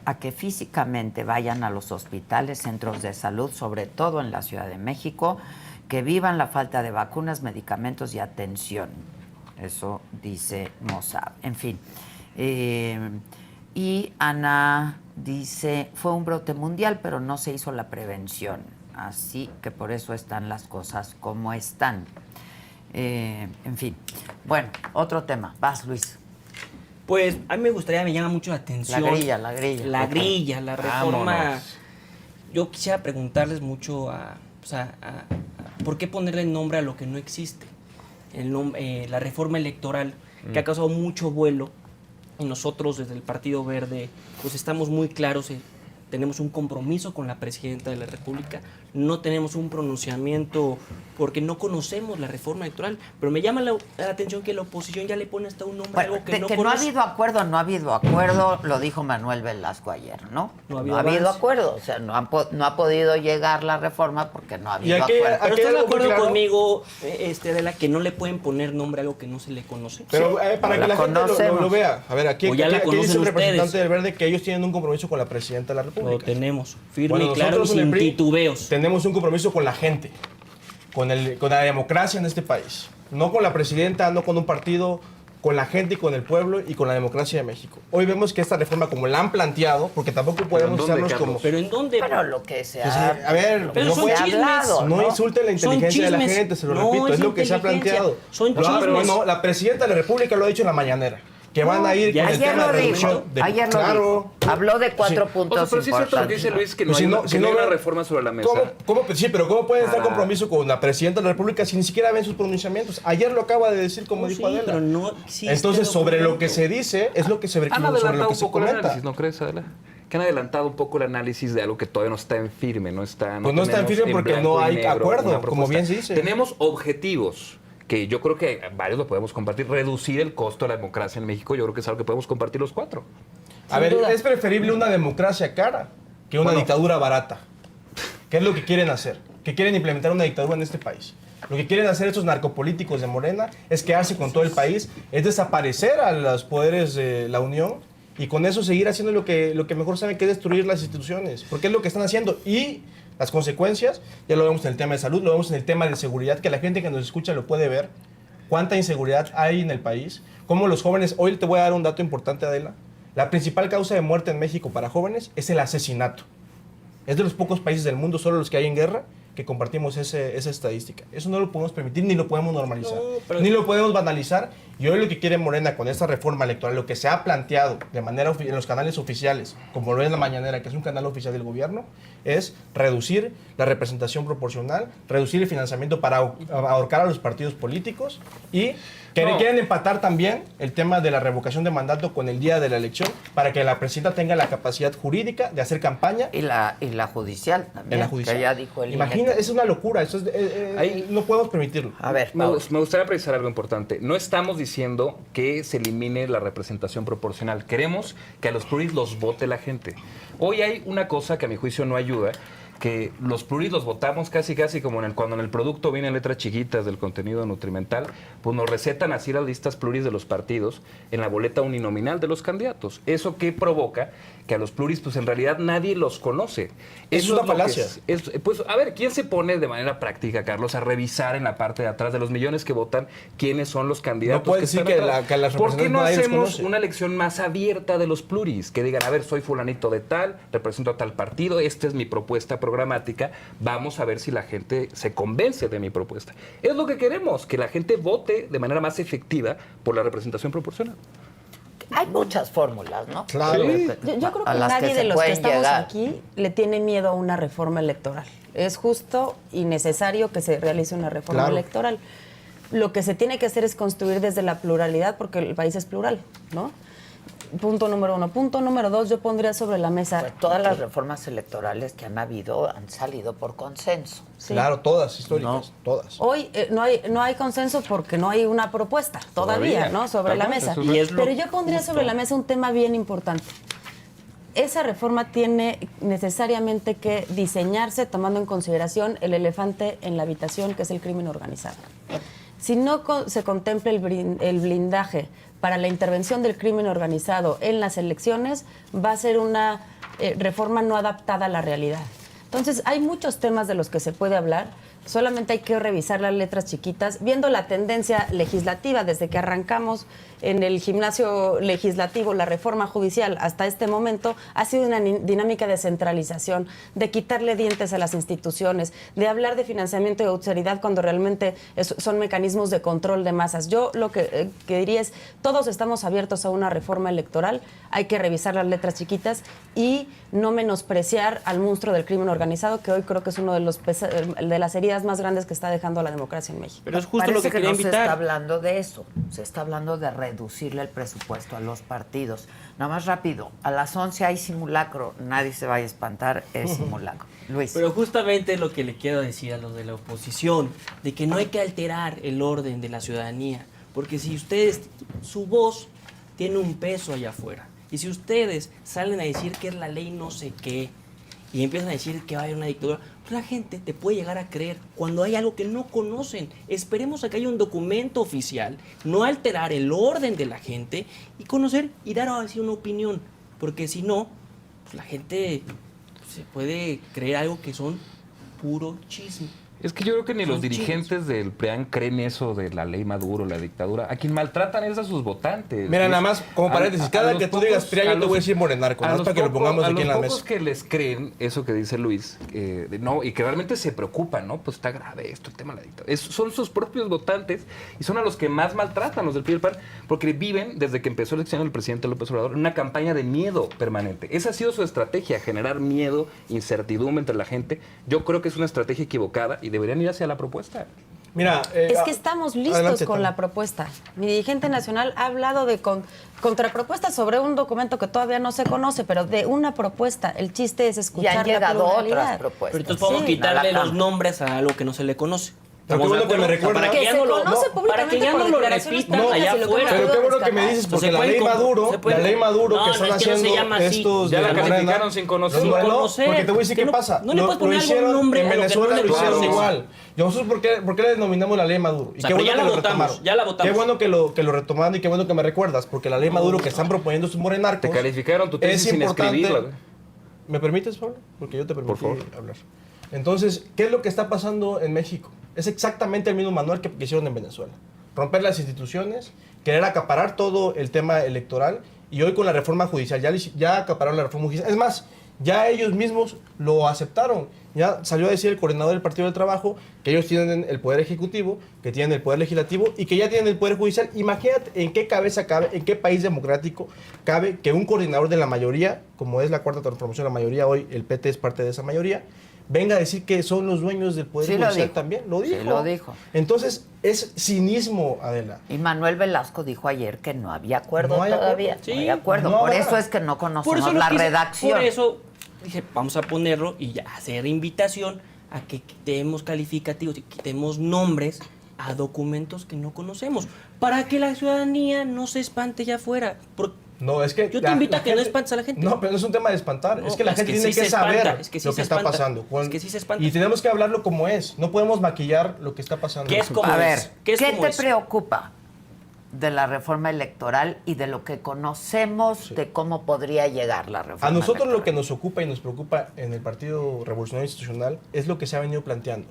Speaker 1: a que físicamente vayan a los hospitales, centros de salud, sobre todo en la Ciudad de México, que vivan la falta de vacunas, medicamentos y atención. Eso dice Mossab. En fin. Y Ana dice, fue un brote mundial, pero no se hizo la prevención. Así que por eso están las cosas como están. En fin. Bueno, otro tema. Vas, Luis.
Speaker 5: Pues a mí me llama mucho la atención.
Speaker 1: La grilla.
Speaker 5: La grilla, la reforma.
Speaker 3: Vámonos.
Speaker 5: Yo quisiera preguntarles mucho ¿por qué ponerle nombre a lo que no existe? La reforma electoral, que ha causado mucho vuelo, y nosotros desde el Partido Verde pues estamos muy claros, tenemos un compromiso con la Presidenta de la República, no tenemos un pronunciamiento porque no conocemos la reforma electoral, pero me llama la atención que la oposición ya le pone hasta un nombre a
Speaker 1: Bueno,
Speaker 5: algo que
Speaker 1: de
Speaker 5: no
Speaker 1: que no ha
Speaker 5: conoce.
Speaker 1: habido acuerdo, lo dijo Manuel Velasco ayer, ¿no?
Speaker 5: No ha
Speaker 1: No
Speaker 5: habido
Speaker 1: ha habido
Speaker 5: avance.
Speaker 1: acuerdo, o sea, no ha podido llegar la reforma porque no ha habido
Speaker 2: aquí-
Speaker 1: acuerdo.
Speaker 5: Pero
Speaker 2: Aquí
Speaker 5: ¿estás de
Speaker 2: algo muy
Speaker 5: acuerdo
Speaker 2: claro.
Speaker 5: conmigo, Adela, que no le pueden poner nombre a algo que no se le conoce?
Speaker 2: Pero para
Speaker 1: no
Speaker 2: que
Speaker 1: la
Speaker 2: la gente lo
Speaker 1: conocemos.
Speaker 2: vea. A ver, aquí,
Speaker 5: O ya la
Speaker 2: aquí
Speaker 5: conocen
Speaker 2: dice el
Speaker 5: ustedes.
Speaker 2: representante del Verde que ellos tienen un compromiso con la Presidenta de la
Speaker 5: Lo
Speaker 2: República.
Speaker 5: tenemos, firme
Speaker 2: Bueno,
Speaker 5: y claro, y
Speaker 2: nosotros en el
Speaker 5: sin
Speaker 2: PRI
Speaker 5: titubeos.
Speaker 2: tenemos un compromiso con la gente, con la democracia en este país. No con la presidenta, no con un partido, con la gente y con el pueblo y con la democracia de México. Hoy vemos que esta reforma, como la han planteado, porque tampoco podemos
Speaker 3: ¿en dónde,
Speaker 2: hacernos
Speaker 3: Carlos?
Speaker 2: como...
Speaker 5: ¿Pero en dónde?
Speaker 1: Pero lo que se
Speaker 2: Pues,
Speaker 1: ha...
Speaker 2: a ver,
Speaker 5: Pero
Speaker 2: no
Speaker 5: son
Speaker 2: puede-
Speaker 5: chismes.
Speaker 1: hablado,
Speaker 2: No
Speaker 1: ¿no?
Speaker 2: insulte la
Speaker 5: Son
Speaker 2: inteligencia de la
Speaker 5: chismes.
Speaker 2: gente, se lo
Speaker 5: No,
Speaker 2: repito,
Speaker 5: es
Speaker 2: es lo que se ha
Speaker 5: inteligencia.
Speaker 2: planteado.
Speaker 5: Son
Speaker 2: Lo ha-
Speaker 5: chismes.
Speaker 2: no, la presidenta de la República lo ha dicho en la mañanera, que van a ir
Speaker 5: ya
Speaker 2: con el
Speaker 1: Ayer
Speaker 2: tema
Speaker 1: lo
Speaker 2: de
Speaker 1: dijo,
Speaker 2: reducción.
Speaker 1: ayer lo dijo. Habló de 4
Speaker 3: O sea,
Speaker 1: puntos
Speaker 3: pero sí es cierto lo que dice
Speaker 1: importantes.
Speaker 3: Luis, que no
Speaker 2: Pues
Speaker 3: hay,
Speaker 2: si no-
Speaker 3: que
Speaker 2: si
Speaker 3: no
Speaker 2: no
Speaker 3: hay una
Speaker 2: ven-
Speaker 3: reforma sobre la mesa.
Speaker 2: Sí, pero ¿cómo pueden estar
Speaker 3: Para-
Speaker 2: compromiso con la presidenta de la República si ni siquiera ven sus pronunciamientos? Ayer lo acaba de decir, como
Speaker 5: No,
Speaker 2: dijo
Speaker 5: sí,
Speaker 2: Adela.
Speaker 5: pero no existe
Speaker 2: Entonces, sobre lo que
Speaker 5: documento.
Speaker 2: se dice, es lo que se,
Speaker 3: Han
Speaker 2: sobre lo
Speaker 3: adelantado
Speaker 2: que
Speaker 3: un
Speaker 2: se
Speaker 3: poco el
Speaker 2: comenta.
Speaker 3: análisis, ¿no crees, Adela? Que han adelantado un poco el análisis de algo que todavía no está en firme, no está...
Speaker 2: Pues no está en
Speaker 3: tenemos
Speaker 2: firme porque
Speaker 3: blanco
Speaker 2: no
Speaker 3: y
Speaker 2: hay
Speaker 3: negro
Speaker 2: acuerdo,
Speaker 3: una
Speaker 2: como
Speaker 3: propuesta.
Speaker 2: bien se dice.
Speaker 3: Tenemos objetivos que yo creo que varios lo podemos compartir. Reducir el costo de la democracia en México, yo creo que es algo que podemos compartir los cuatro.
Speaker 2: A ver,
Speaker 4: duda.
Speaker 2: es preferible una democracia cara que una dictadura barata. ¿Qué es lo que quieren hacer? Que quieren implementar una dictadura en este país. Lo que quieren hacer estos narcopolíticos de Morena es quedarse con todo el país, es desaparecer a los poderes de la Unión y con eso seguir haciendo lo que mejor saben, que es destruir las instituciones. Porque es lo que están haciendo. Y las consecuencias, ya lo vemos en el tema de salud, lo vemos en el tema de seguridad, que la gente que nos escucha lo puede ver. Cuánta inseguridad hay en el país. Cómo los jóvenes, hoy te voy a dar un dato importante, Adela. La principal causa de muerte en México para jóvenes es el asesinato. Es de los pocos países del mundo, solo los que hay en guerra, que compartimos esa estadística. Eso no lo podemos permitir ni lo podemos normalizar.
Speaker 5: No, pero-
Speaker 2: Ni lo podemos banalizar. Y hoy lo que quiere Morena con esta reforma electoral, lo que se ha planteado de manera en los canales oficiales, como lo es La Mañanera, que es un canal oficial del gobierno, es reducir la representación proporcional, reducir el financiamiento para ahorcar a los partidos políticos y
Speaker 3: No.
Speaker 2: quieren empatar también el tema de la revocación de mandato con el día de la elección para que la presidenta tenga la capacidad jurídica de hacer campaña
Speaker 1: Y la judicial también,
Speaker 2: en la judicial.
Speaker 1: que ya dijo el
Speaker 2: Imagina,
Speaker 1: INE.
Speaker 2: es una locura, eso es,
Speaker 3: Ahí-
Speaker 2: no podemos permitirlo.
Speaker 1: A ver,
Speaker 3: Me,
Speaker 1: Paul.
Speaker 3: me gustaría precisar algo importante. No estamos diciendo que se elimine la representación proporcional. Queremos que a los pluris los vote la gente. Hoy hay una cosa que a mi juicio no ayuda, que los pluris los votamos casi como cuando en el producto vienen letras chiquitas del contenido nutrimental, pues nos recetan así las listas pluris de los partidos en la boleta uninominal de los candidatos. ¿Eso qué provoca? Que a los pluris, pues en realidad nadie los conoce.
Speaker 2: Es una
Speaker 3: lo que
Speaker 2: falacia.
Speaker 3: pues a ver, ¿quién se pone de manera práctica, Carlos, a revisar en la parte de atrás de los millones que votan quiénes son los candidatos?
Speaker 2: No puedes decir
Speaker 3: están
Speaker 2: que
Speaker 3: atrás?
Speaker 2: que las
Speaker 3: ¿Por qué no
Speaker 2: representantes nadie los
Speaker 3: hacemos
Speaker 2: conoce?
Speaker 3: una elección más abierta de los pluris? Que digan, a ver, soy fulanito de tal, represento a tal partido, esta es mi propuesta programática, vamos a ver si la gente se convence de mi propuesta. Es lo que queremos, que la gente vote de manera más efectiva por la representación proporcional.
Speaker 1: Hay muchas fórmulas, ¿no?
Speaker 2: Claro.
Speaker 4: Yo creo
Speaker 1: A
Speaker 4: que
Speaker 1: las
Speaker 4: nadie
Speaker 1: se
Speaker 4: de los que
Speaker 1: pueden
Speaker 4: estamos
Speaker 1: llegar.
Speaker 4: aquí le tiene miedo a una reforma electoral. Es justo y necesario que se realice una reforma
Speaker 2: Claro.
Speaker 4: electoral. lo que se tiene que hacer es construir desde la pluralidad, porque el país es plural, ¿no? Punto número 1. Punto número 2, yo pondría sobre la mesa...
Speaker 1: Pues todas las reformas electorales que han habido han salido por consenso.
Speaker 4: Sí.
Speaker 2: Claro, todas históricas, todas.
Speaker 4: Hoy no hay consenso porque no hay una propuesta todavía, ¿no? Sobre la mesa.
Speaker 5: Y es lo
Speaker 4: Pero yo pondría
Speaker 5: justo.
Speaker 4: sobre la mesa un tema bien importante. Esa reforma tiene necesariamente que diseñarse tomando en consideración el elefante en la habitación, que es el crimen organizado. Si no se contempla el blindaje para la intervención del crimen organizado en las elecciones, va a ser una reforma no adaptada a la realidad. Entonces, hay muchos temas de los que se puede hablar, solamente hay que revisar las letras chiquitas, viendo la tendencia legislativa desde que arrancamos en el gimnasio legislativo, la reforma judicial hasta este momento, ha sido una dinámica de centralización, de quitarle dientes a las instituciones, de hablar de financiamiento y austeridad cuando realmente son mecanismos de control de masas. Yo lo que diría es, todos estamos abiertos a una reforma electoral, hay que revisar las letras chiquitas y no menospreciar al monstruo del crimen organizado, que hoy creo que es uno de las heridas más grandes que está dejando a la democracia en México.
Speaker 5: Pero es justo
Speaker 1: Parece
Speaker 5: lo que quería
Speaker 1: no se está
Speaker 5: invitar.
Speaker 1: hablando de eso, se está hablando de reducirle el presupuesto a los partidos. Nada más rápido, a las 11 hay simulacro, nadie se vaya a espantar, es simulacro. Luis.
Speaker 5: Pero justamente lo que le quiero decir a los de la oposición, de que no hay que alterar el orden de la ciudadanía, porque si ustedes, su voz tiene un peso allá afuera, y si ustedes salen a decir que es la ley no sé qué, y empiezan a decir que va a haber una dictadura, pues la gente te puede llegar a creer cuando hay algo que no conocen. Esperemos a que haya un documento oficial, no alterar el orden de la gente y conocer y dar así una opinión, porque si no, pues la gente se puede creer algo que son puro chisme.
Speaker 3: Es que yo creo que ni los
Speaker 5: Son
Speaker 3: dirigentes del PRIAN creen eso de la ley Maduro, la dictadura. A quien maltratan es a sus votantes.
Speaker 2: Mira, nada más, como paréntesis, cada que tú digas PRIAN, yo te voy a decir morenarco, nada más para que lo pongamos aquí en la
Speaker 3: A los
Speaker 2: mesa.
Speaker 3: pocos que les creen eso que dice Luis, no, y que realmente se preocupan, ¿no? Pues está grave esto, el tema de la dictadura. Son sus propios votantes y son a los que más maltratan los del PRI y el PAN, porque viven, desde que empezó la elección del presidente López Obrador, en una campaña de miedo permanente. Esa ha sido su estrategia, generar miedo, incertidumbre entre la gente. Yo creo que es una estrategia equivocada y deberían ir hacia la propuesta.
Speaker 2: Mira,
Speaker 4: Es que estamos listos
Speaker 2: adelante,
Speaker 4: con
Speaker 2: Tania.
Speaker 4: la propuesta. Mi dirigente nacional ha hablado de contrapropuestas sobre un documento que todavía no se conoce, pero de una propuesta. El chiste es
Speaker 1: Y
Speaker 4: escuchar
Speaker 1: han llegado
Speaker 4: la
Speaker 1: otras
Speaker 4: pluralidad.
Speaker 1: propuestas.
Speaker 5: Pero entonces podemos
Speaker 4: Sí.
Speaker 5: quitarle
Speaker 1: A la
Speaker 5: los
Speaker 1: Cámara.
Speaker 5: nombres a algo que no se le conoce.
Speaker 2: Pero qué bueno que me recuerdas.
Speaker 5: Para
Speaker 4: Que
Speaker 5: que ya
Speaker 4: se
Speaker 5: no lo,
Speaker 4: conoce
Speaker 5: no,
Speaker 4: públicamente
Speaker 5: para que ya
Speaker 4: por
Speaker 5: no lo
Speaker 4: declaraciones
Speaker 5: repitan
Speaker 4: públicas
Speaker 5: allá
Speaker 4: y lo que
Speaker 5: afuera.
Speaker 2: Pero qué bueno que me dices,
Speaker 5: Entonces,
Speaker 2: porque la ley Maduro,
Speaker 5: No,
Speaker 2: que están
Speaker 5: es que no se
Speaker 2: haciendo
Speaker 5: llama así.
Speaker 2: estos
Speaker 3: Ya
Speaker 2: de
Speaker 3: la
Speaker 2: Morena,
Speaker 3: calificaron sin conocer.
Speaker 2: los Morena,
Speaker 5: Sin conocer.
Speaker 2: porque te voy a decir
Speaker 5: Que
Speaker 2: qué
Speaker 5: no-
Speaker 2: pasa.
Speaker 5: no le puedes poner
Speaker 2: lo
Speaker 5: algún
Speaker 2: hicieron
Speaker 5: nombre
Speaker 2: en
Speaker 5: a lo que no
Speaker 2: Venezuela,
Speaker 5: le
Speaker 2: lo hicieron
Speaker 5: conoces.
Speaker 2: igual. ¿Y nosotros por qué le denominamos la ley Maduro? Y
Speaker 5: O sea,
Speaker 2: qué
Speaker 5: pero
Speaker 2: bueno
Speaker 5: ya
Speaker 2: que
Speaker 5: la
Speaker 2: lo
Speaker 5: votamos,
Speaker 2: retomaron.
Speaker 5: ya la votamos.
Speaker 2: Qué bueno que lo retomaron y qué bueno que me recuerdas, porque la ley Maduro que están proponiendo estos morenarcos
Speaker 3: Te calificaron tu tesis
Speaker 2: es
Speaker 3: sin
Speaker 2: importante.
Speaker 3: escribirla, güey.
Speaker 2: ¿Me permites, Pablo? Porque yo te permití
Speaker 3: favor.
Speaker 2: hablar. Entonces, ¿qué es lo que está pasando en México? Es exactamente el mismo manual que hicieron en Venezuela. Romper las instituciones, querer acaparar todo el tema electoral y hoy con la reforma judicial, ya acapararon la reforma judicial. Es más, ya ellos mismos lo aceptaron. Ya salió a decir el coordinador del Partido del Trabajo que ellos tienen el poder ejecutivo, que tienen el poder legislativo y que ya tienen el poder judicial. Imagínate en qué cabeza cabe, en qué país democrático cabe que un coordinador de la mayoría, como es la Cuarta Transformación, la mayoría hoy, el PT es parte de esa mayoría, venga a decir que son los dueños del poder
Speaker 1: Sí lo
Speaker 2: judicial
Speaker 1: dijo.
Speaker 2: también. Lo dijo.
Speaker 1: Sí lo dijo.
Speaker 2: Entonces, es cinismo, Adela.
Speaker 1: Y Manuel Velasco dijo ayer que no había acuerdo
Speaker 2: No hay
Speaker 1: todavía.
Speaker 2: acuerdo.
Speaker 1: No hay
Speaker 5: Sí,
Speaker 1: acuerdo.
Speaker 2: no
Speaker 1: Por
Speaker 2: habrá.
Speaker 1: eso es que no conocemos
Speaker 5: Por eso
Speaker 1: la
Speaker 5: lo quise-
Speaker 1: redacción.
Speaker 5: Por eso dije, vamos a ponerlo y ya hacer invitación a que quitemos calificativos y quitemos nombres a documentos que no conocemos, para que la ciudadanía no se espante ya afuera.
Speaker 2: No, es que
Speaker 5: Yo te invito a que no espantes a la gente.
Speaker 2: No, pero no es un tema de espantar.
Speaker 5: No,
Speaker 2: es que la
Speaker 5: es
Speaker 2: gente
Speaker 5: que
Speaker 2: tiene
Speaker 5: sí
Speaker 2: que
Speaker 5: se espanta,
Speaker 2: saber
Speaker 5: es que sí
Speaker 2: lo
Speaker 5: se
Speaker 2: que está
Speaker 5: espanta.
Speaker 2: pasando.
Speaker 5: Es que sí se espanta.
Speaker 2: Y tenemos que hablarlo como es. No podemos maquillar lo que está pasando.
Speaker 5: ¿Qué es como
Speaker 1: A ver,
Speaker 5: es? ¿Qué
Speaker 1: ¿qué
Speaker 5: es como
Speaker 1: te
Speaker 5: es?
Speaker 1: preocupa de la reforma electoral y de lo que conocemos de cómo podría llegar la reforma
Speaker 2: A nosotros lo
Speaker 1: electoral?
Speaker 2: que nos ocupa y nos preocupa en el Partido Revolucionario Institucional es lo que se ha venido planteando.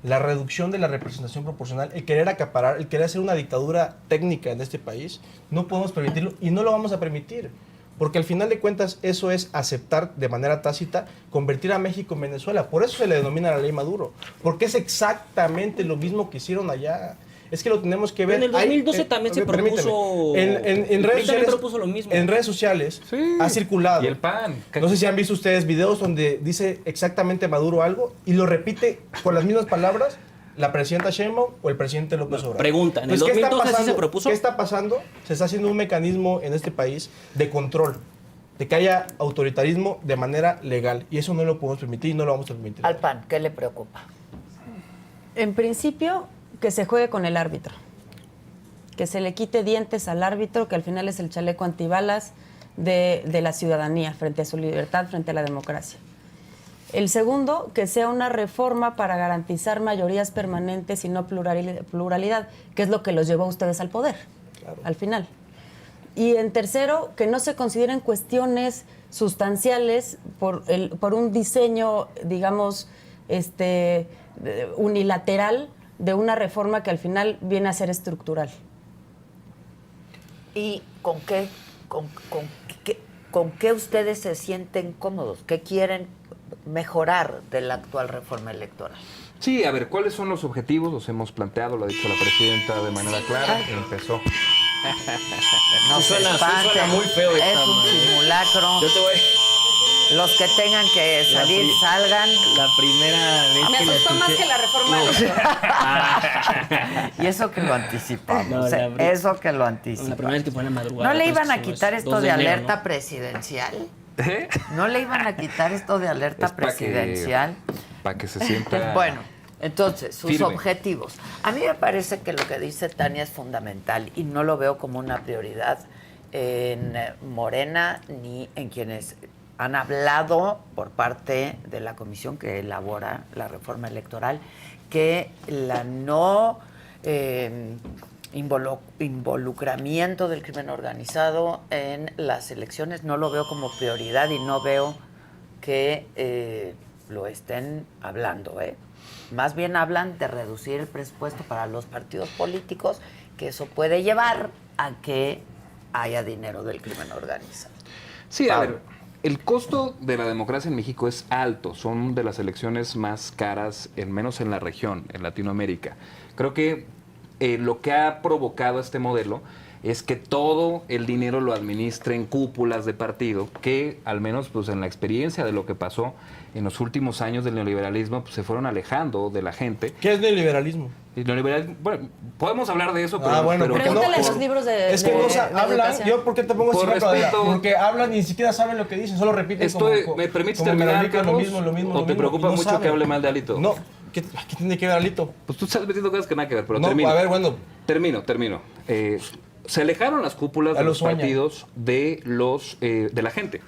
Speaker 2: La reducción de la representación proporcional, el querer acaparar, el querer hacer una dictadura técnica en este país, no podemos permitirlo y no lo vamos a permitir. Porque al final de cuentas eso es aceptar de manera tácita convertir a México en Venezuela. Por eso se le denomina la ley Maduro. Porque es exactamente lo mismo que hicieron allá. Es que lo tenemos que ver.
Speaker 5: En el 2012 también se
Speaker 2: permíteme.
Speaker 5: propuso-
Speaker 2: En
Speaker 5: el
Speaker 2: redes
Speaker 5: PRI también
Speaker 2: sociales,
Speaker 5: propuso lo mismo.
Speaker 2: En redes sociales
Speaker 3: Sí.
Speaker 2: ha circulado.
Speaker 3: Y el PAN.
Speaker 2: No sé si han visto ustedes videos donde dice exactamente Maduro algo y lo repite con las mismas palabras ¿La presidenta Sheinbaum o el presidente López Obrador?
Speaker 5: Pregunta, ¿en el
Speaker 2: Entonces, ¿qué está
Speaker 5: 2012 así se
Speaker 2: pasando?
Speaker 5: propuso?
Speaker 2: ¿Qué está pasando? Se está haciendo un mecanismo en este país de control, de que haya autoritarismo de manera legal. Y eso no lo podemos permitir y no lo vamos a permitir.
Speaker 1: Al PAN, ¿qué le preocupa?
Speaker 4: En principio, que se juegue con el árbitro. Que se le quite dientes al árbitro, que al final es el chaleco antibalas de la ciudadanía frente a su libertad, frente a la democracia. El segundo, que sea una reforma para garantizar mayorías permanentes y no pluralidad, que es lo que los llevó a ustedes al poder, al final. Y en tercero, que no se consideren cuestiones sustanciales por un diseño, digamos, unilateral de una reforma que al final viene a ser estructural.
Speaker 1: ¿Y con qué ustedes se sienten cómodos? ¿Qué quieren mejorar de la actual reforma electoral?
Speaker 3: Sí, a ver, ¿cuáles son los objetivos? Los hemos planteado, lo ha dicho la presidenta de manera clara. Empezó.
Speaker 1: No se
Speaker 5: suena
Speaker 1: espanten,
Speaker 5: muy feo esta,
Speaker 1: es un
Speaker 5: madre.
Speaker 1: simulacro.
Speaker 5: Yo te voy.
Speaker 1: Los que tengan que salir, salgan.
Speaker 5: La primera vez
Speaker 4: Me
Speaker 5: que la
Speaker 4: asustó más
Speaker 5: escuché-
Speaker 4: que la reforma electoral.
Speaker 1: Y eso que lo anticipamos,
Speaker 5: No,
Speaker 1: eso que lo
Speaker 5: La
Speaker 1: anticipamos.
Speaker 5: primera vez que fue en la madrugada.
Speaker 1: ¿No le
Speaker 5: pues,
Speaker 1: iban a
Speaker 5: eso es
Speaker 1: quitar esto
Speaker 5: 2
Speaker 1: de
Speaker 5: enero,
Speaker 1: alerta
Speaker 5: ¿no?
Speaker 1: presidencial?
Speaker 3: ¿Eh?
Speaker 1: ¿No le iban a quitar esto de alerta
Speaker 3: Es pa' que-
Speaker 1: presidencial?
Speaker 3: Para que se sienta...
Speaker 1: Bueno, entonces, sus
Speaker 3: firme.
Speaker 1: objetivos. A mí me parece que lo que dice Tania es fundamental y no lo veo como una prioridad en Morena ni en quienes han hablado por parte de la comisión que elabora la reforma electoral, que la no involucramiento del crimen organizado en las elecciones no lo veo como prioridad y no veo que lo estén hablando, ¿eh? Más bien hablan de reducir el presupuesto para los partidos políticos, que eso puede llevar a que haya dinero del crimen organizado.
Speaker 3: Sí, a
Speaker 1: Pablo.
Speaker 3: ver, el costo de la democracia en México es alto. Son de las elecciones más caras, menos en la región, en Latinoamérica. Creo que lo que ha provocado este modelo es que todo el dinero lo administren cúpulas de partido, que al menos pues en la experiencia de lo que pasó en los últimos años del neoliberalismo, pues se fueron alejando de la gente.
Speaker 2: ¿Qué es neoliberalismo?
Speaker 3: Y neoliberalismo, bueno, podemos hablar de eso, pero...
Speaker 2: Ah, bueno,
Speaker 3: pero
Speaker 2: porque
Speaker 4: Pregúntale
Speaker 2: no,
Speaker 4: a sus libros de
Speaker 2: Es que no
Speaker 4: de
Speaker 2: hablan,
Speaker 4: educación.
Speaker 2: yo ¿por qué te pongo ese
Speaker 3: Por
Speaker 2: ejemplo, Adela?
Speaker 3: respeto.
Speaker 2: Porque hablan y ni siquiera saben lo que dicen, solo repiten
Speaker 3: ¿Me permites
Speaker 2: como
Speaker 3: terminar,
Speaker 2: Merolicas,
Speaker 3: Carlos?
Speaker 2: lo mismo,
Speaker 3: ¿O
Speaker 2: lo
Speaker 3: te
Speaker 2: mismo,
Speaker 3: preocupa
Speaker 2: y no
Speaker 3: mucho
Speaker 2: saben.
Speaker 3: que hable mal de Alito?
Speaker 2: No, ¿qué tiene que ver Alito?
Speaker 3: Pues tú estás metiendo cosas que nada que ver, pero
Speaker 2: No,
Speaker 3: termino.
Speaker 2: a ver, bueno.
Speaker 3: Termino. Se alejaron las cúpulas
Speaker 2: Ya
Speaker 3: de
Speaker 2: lo
Speaker 3: los
Speaker 2: sueñan.
Speaker 3: partidos de la gente.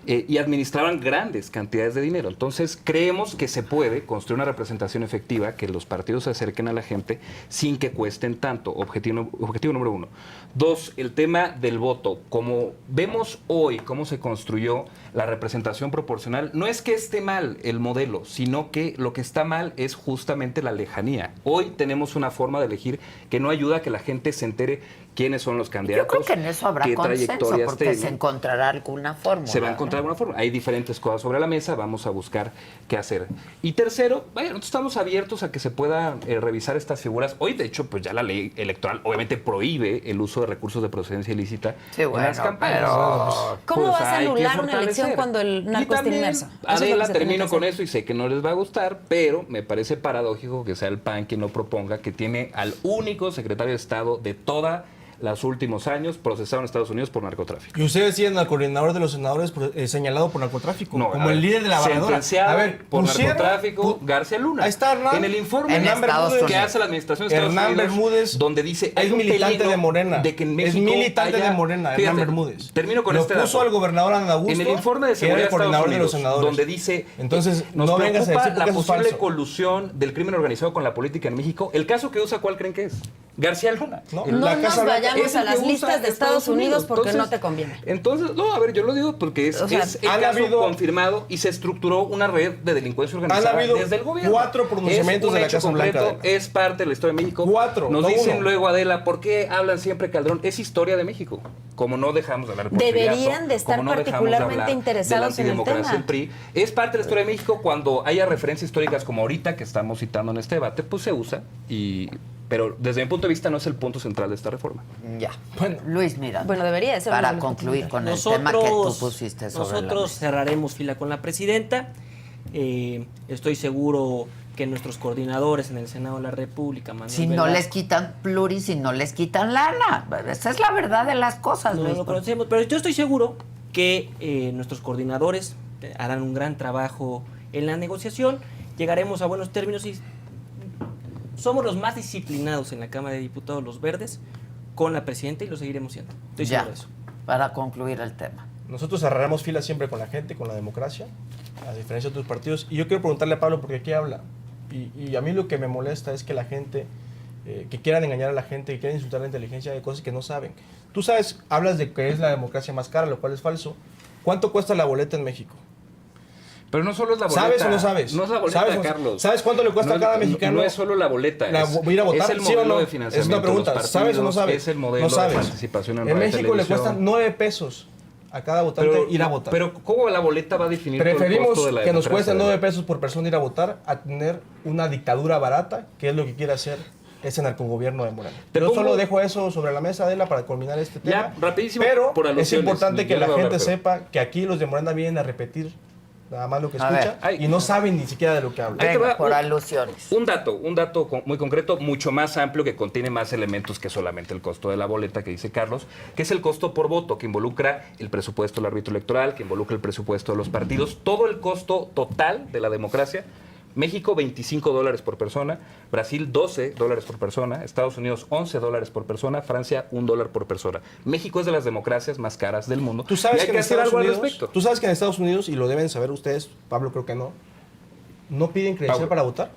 Speaker 3: Y administraban grandes cantidades de dinero. Entonces, creemos que se puede construir una representación efectiva, que los partidos se acerquen a la gente sin que cuesten tanto. Objetivo número 1. 2, el tema del voto. Como vemos hoy cómo se construyó la representación proporcional, no es que esté mal el modelo, sino que lo que está mal es justamente la lejanía. Hoy tenemos una forma de elegir que no ayuda a que la gente se entere quiénes son los candidatos.
Speaker 1: Yo creo que en eso habrá
Speaker 3: qué
Speaker 1: consenso,
Speaker 3: trayectorias
Speaker 1: porque
Speaker 3: tienen.
Speaker 1: se encontrará alguna fórmula.
Speaker 3: Se va a encontrar
Speaker 1: ¿no?
Speaker 3: alguna forma. Hay diferentes cosas sobre la mesa, vamos a buscar qué hacer. Y tercero, vaya, nosotros estamos abiertos a que se pueda revisar estas figuras. Hoy, de hecho, pues ya la ley electoral obviamente prohíbe el uso de recursos de procedencia ilícita
Speaker 1: Sí,
Speaker 3: en
Speaker 1: bueno,
Speaker 3: las campañas.
Speaker 1: pero-
Speaker 4: ¿Cómo vas a
Speaker 3: hay que
Speaker 4: anular una
Speaker 3: fortalecer.
Speaker 4: elección cuando el
Speaker 3: Y
Speaker 4: narco está
Speaker 3: también,
Speaker 4: inmerso? Eso es lo
Speaker 3: Adela,
Speaker 4: que se tiene
Speaker 3: termino
Speaker 4: que
Speaker 3: con
Speaker 4: hacer.
Speaker 3: eso y sé que no les va a gustar, pero me parece paradójico que sea el PAN quien lo proponga, que tiene al único secretario de Estado de toda los últimos años procesado en Estados Unidos por narcotráfico.
Speaker 2: Y ustedes tienen al coordinador de los senadores señalado por narcotráfico,
Speaker 3: No,
Speaker 2: como
Speaker 3: a ver,
Speaker 2: el líder de la varadora.
Speaker 3: sentenciado
Speaker 2: A ver,
Speaker 3: por
Speaker 2: pusieron-
Speaker 3: narcotráfico, García Luna.
Speaker 2: Ahí está Hernán.
Speaker 3: En el informe
Speaker 1: En Estados
Speaker 3: que
Speaker 1: Unidos.
Speaker 3: hace la administración de Estados
Speaker 2: Hernán
Speaker 3: Unidos,
Speaker 2: Bermúdez
Speaker 3: donde dice
Speaker 2: es
Speaker 3: hay un
Speaker 2: militante
Speaker 3: peligro
Speaker 2: de Morena.
Speaker 3: de que en
Speaker 2: es
Speaker 3: México
Speaker 2: militante
Speaker 3: haya-
Speaker 2: de Morena,
Speaker 3: Fíjate,
Speaker 2: Hernán Bermúdez.
Speaker 3: Termino con
Speaker 2: Lo
Speaker 3: este
Speaker 2: puso
Speaker 3: dato.
Speaker 2: al gobernador Adán Augusto,
Speaker 3: En el informe de
Speaker 2: que era
Speaker 3: seguridad
Speaker 2: el
Speaker 3: de Estados
Speaker 2: coordinador de
Speaker 3: Unidos,
Speaker 2: los senadores.
Speaker 3: donde dice
Speaker 2: Entonces,
Speaker 3: nos
Speaker 2: no vengas a
Speaker 3: preocupa
Speaker 2: decir porque
Speaker 3: la
Speaker 2: eso es
Speaker 3: posible
Speaker 2: falso.
Speaker 3: colusión del crimen organizado con la política en México. El caso que usa, ¿cuál creen que es? García Luna.
Speaker 2: No,
Speaker 4: No
Speaker 2: la
Speaker 4: nos
Speaker 2: Casa Blanca
Speaker 4: vayamos
Speaker 3: Es el
Speaker 4: a las
Speaker 3: que usa
Speaker 4: listas de Estados Unidos porque
Speaker 3: Entonces,
Speaker 4: no te conviene.
Speaker 3: Entonces, no, a ver, yo lo digo porque es,
Speaker 4: O sea,
Speaker 3: es el
Speaker 2: han
Speaker 3: caso
Speaker 2: habido-
Speaker 3: confirmado y se estructuró una red de delincuencia organizada
Speaker 2: habido
Speaker 3: desde el gobierno.
Speaker 2: 4 pronunciamientos
Speaker 3: Es un
Speaker 2: de la
Speaker 3: hecho
Speaker 2: Casa
Speaker 3: concreto,
Speaker 2: Blanca, Adela.
Speaker 3: es parte de la historia de México.
Speaker 2: 4,
Speaker 3: Nos
Speaker 2: no
Speaker 3: dicen
Speaker 2: 1.
Speaker 3: luego, Adela, ¿por qué hablan siempre Calderón? Es historia de México. Como no dejamos de hablar de
Speaker 4: Deberían
Speaker 3: Porfiriato,
Speaker 4: de estar
Speaker 3: como no dejamos de
Speaker 4: particularmente
Speaker 3: hablar
Speaker 4: interesados
Speaker 3: de la
Speaker 4: en el
Speaker 3: antidemocracia
Speaker 4: tema.
Speaker 3: del PRI, es parte de la historia de México. Cuando haya referencias históricas como ahorita que estamos citando en este debate, pues se usa pero desde mi punto de vista no es el punto central de esta reforma.
Speaker 1: Ya.
Speaker 2: Bueno.
Speaker 1: Luis Miranda.
Speaker 4: Bueno, debería de ser uno
Speaker 1: Para
Speaker 4: de los
Speaker 1: concluir
Speaker 4: puntos
Speaker 1: con el tema que tú pusiste sobre la
Speaker 5: nosotros
Speaker 1: mesa.
Speaker 5: cerraremos fila con la presidenta. Estoy seguro que nuestros coordinadores en el Senado de la República, Manuel
Speaker 1: Si no
Speaker 5: Velasco,
Speaker 1: les quitan pluris, si no les quitan lana. Esa es la verdad de las cosas,
Speaker 5: no
Speaker 1: Luis.
Speaker 5: lo conocemos, pero yo estoy seguro que nuestros coordinadores harán un gran trabajo en la negociación, llegaremos a buenos términos y somos los más disciplinados en la Cámara de Diputados, los verdes, con la presidenta y lo seguiremos siendo. Estoy
Speaker 1: Ya,
Speaker 5: seguro de eso.
Speaker 1: para concluir el tema.
Speaker 2: Nosotros cerraremos filas siempre con la gente, con la democracia, a diferencia de otros partidos. Y yo quiero preguntarle a Pablo, porque aquí habla. Y a mí lo que me molesta es que la gente, que quieran engañar a la gente, que quieran insultar la inteligencia de cosas que no saben. Tú sabes, hablas de que es la democracia más cara, lo cual es falso. ¿Cuánto cuesta la boleta en México?
Speaker 3: Pero no solo es la boleta.
Speaker 2: ¿Sabes o no sabes?
Speaker 3: No es la boleta,
Speaker 2: ¿Sabes o no-
Speaker 3: Carlos.
Speaker 2: ¿Sabes cuánto le cuesta
Speaker 3: No
Speaker 2: a cada
Speaker 3: es-
Speaker 2: mexicano?
Speaker 3: No es solo la boleta.
Speaker 2: Ir a votar,
Speaker 3: es el
Speaker 2: ¿sí o
Speaker 3: modelo
Speaker 2: no?
Speaker 3: de financiamiento
Speaker 2: Es una pregunta,
Speaker 3: de los
Speaker 2: ¿sabes o no
Speaker 3: partidos,
Speaker 2: sabes?
Speaker 3: Es el modelo
Speaker 2: no sabes.
Speaker 3: de participación en
Speaker 2: En
Speaker 3: radio y
Speaker 2: México le
Speaker 3: televisión.
Speaker 2: cuestan 9 pesos a cada votante ir a votar.
Speaker 3: Pero ¿cómo la boleta va a definir todo el
Speaker 2: Preferimos
Speaker 3: costo de la
Speaker 2: que nos
Speaker 3: democracia?
Speaker 2: cueste 9 pesos por persona ir a votar a tener una dictadura barata, que es lo que quiere hacer ese narcogobierno de Morena.
Speaker 3: Te
Speaker 2: Yo
Speaker 3: pongo-
Speaker 2: solo dejo eso sobre la mesa, Adela, para culminar este
Speaker 3: Ya,
Speaker 2: tema.
Speaker 3: rapidísimo,
Speaker 2: Pero
Speaker 3: por
Speaker 2: es
Speaker 3: alusiones,
Speaker 2: importante que
Speaker 3: ya
Speaker 2: la
Speaker 3: lo voy a
Speaker 2: gente
Speaker 3: hablar, pero-
Speaker 2: sepa que aquí los de Morena vienen a repetir nada más lo que
Speaker 1: A
Speaker 2: escucha
Speaker 1: ver.
Speaker 2: y no saben ni siquiera de lo que hablan.
Speaker 3: Ahí te
Speaker 1: Venga,
Speaker 3: va
Speaker 1: por
Speaker 3: un-
Speaker 1: alusiones.
Speaker 3: Un dato muy concreto, mucho más amplio, que contiene más elementos que solamente el costo de la boleta que dice Carlos, que es el costo por voto, que involucra el presupuesto del árbitro electoral, que involucra el presupuesto de los partidos, todo el costo total de la democracia. México, $25 por persona, Brasil, $12 por persona, Estados Unidos, $11 por persona, Francia, $1 por persona. México es de las democracias más caras del mundo.
Speaker 2: Tú sabes
Speaker 3: y hay
Speaker 2: que
Speaker 3: que
Speaker 2: en
Speaker 3: hacer
Speaker 2: Estados
Speaker 3: algo al
Speaker 2: Unidos,
Speaker 3: respecto.
Speaker 2: tú sabes que en Estados Unidos, y lo deben saber ustedes, Pablo creo que no piden credencial
Speaker 3: Pablo.
Speaker 2: para votar.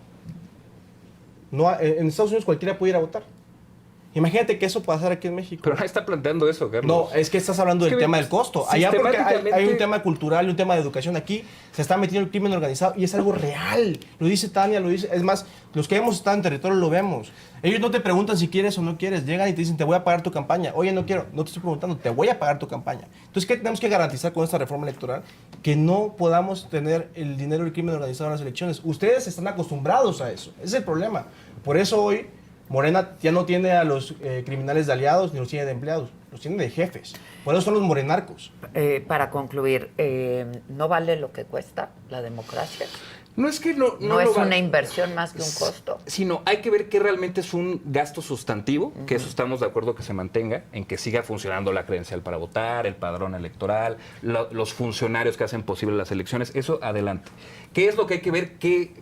Speaker 2: No, en Estados Unidos cualquiera puede ir a votar. Imagínate que eso pasara aquí en México.
Speaker 3: Pero nadie está planteando eso, Carlos.
Speaker 2: No, es que estás hablando
Speaker 3: Es
Speaker 2: del
Speaker 3: que
Speaker 2: tema del costo. Allá porque hay un
Speaker 3: sistemáticamente-
Speaker 2: tema cultural y un tema de educación. Aquí se está metiendo el crimen organizado y es algo real. Lo dice Tania, lo dice. Es más, los que hemos estado en territorio lo vemos. Ellos no te preguntan si quieres o no quieres. Llegan y te dicen, te voy a pagar tu campaña. Oye, no quiero. No te estoy preguntando, te voy a pagar tu campaña. Entonces, ¿qué tenemos que garantizar con esta reforma electoral? Que no podamos tener el dinero del crimen organizado en las elecciones. Ustedes están acostumbrados a eso. Ese es el problema. Por eso hoy Morena ya no tiene a los criminales de aliados ni los tiene de empleados, los tiene de jefes. Por eso son los morenarcos.
Speaker 1: Para concluir, ¿no vale lo que cuesta la democracia?
Speaker 3: No es que no
Speaker 1: ¿No
Speaker 3: lo
Speaker 1: es
Speaker 3: va-
Speaker 1: una inversión más que un costo?
Speaker 3: Sino hay que ver que realmente es un gasto sustantivo, que eso estamos de acuerdo que se mantenga, en que siga funcionando la credencial para votar, el padrón electoral, los funcionarios que hacen posible las elecciones, eso adelante. ¿Qué es lo que hay que ver?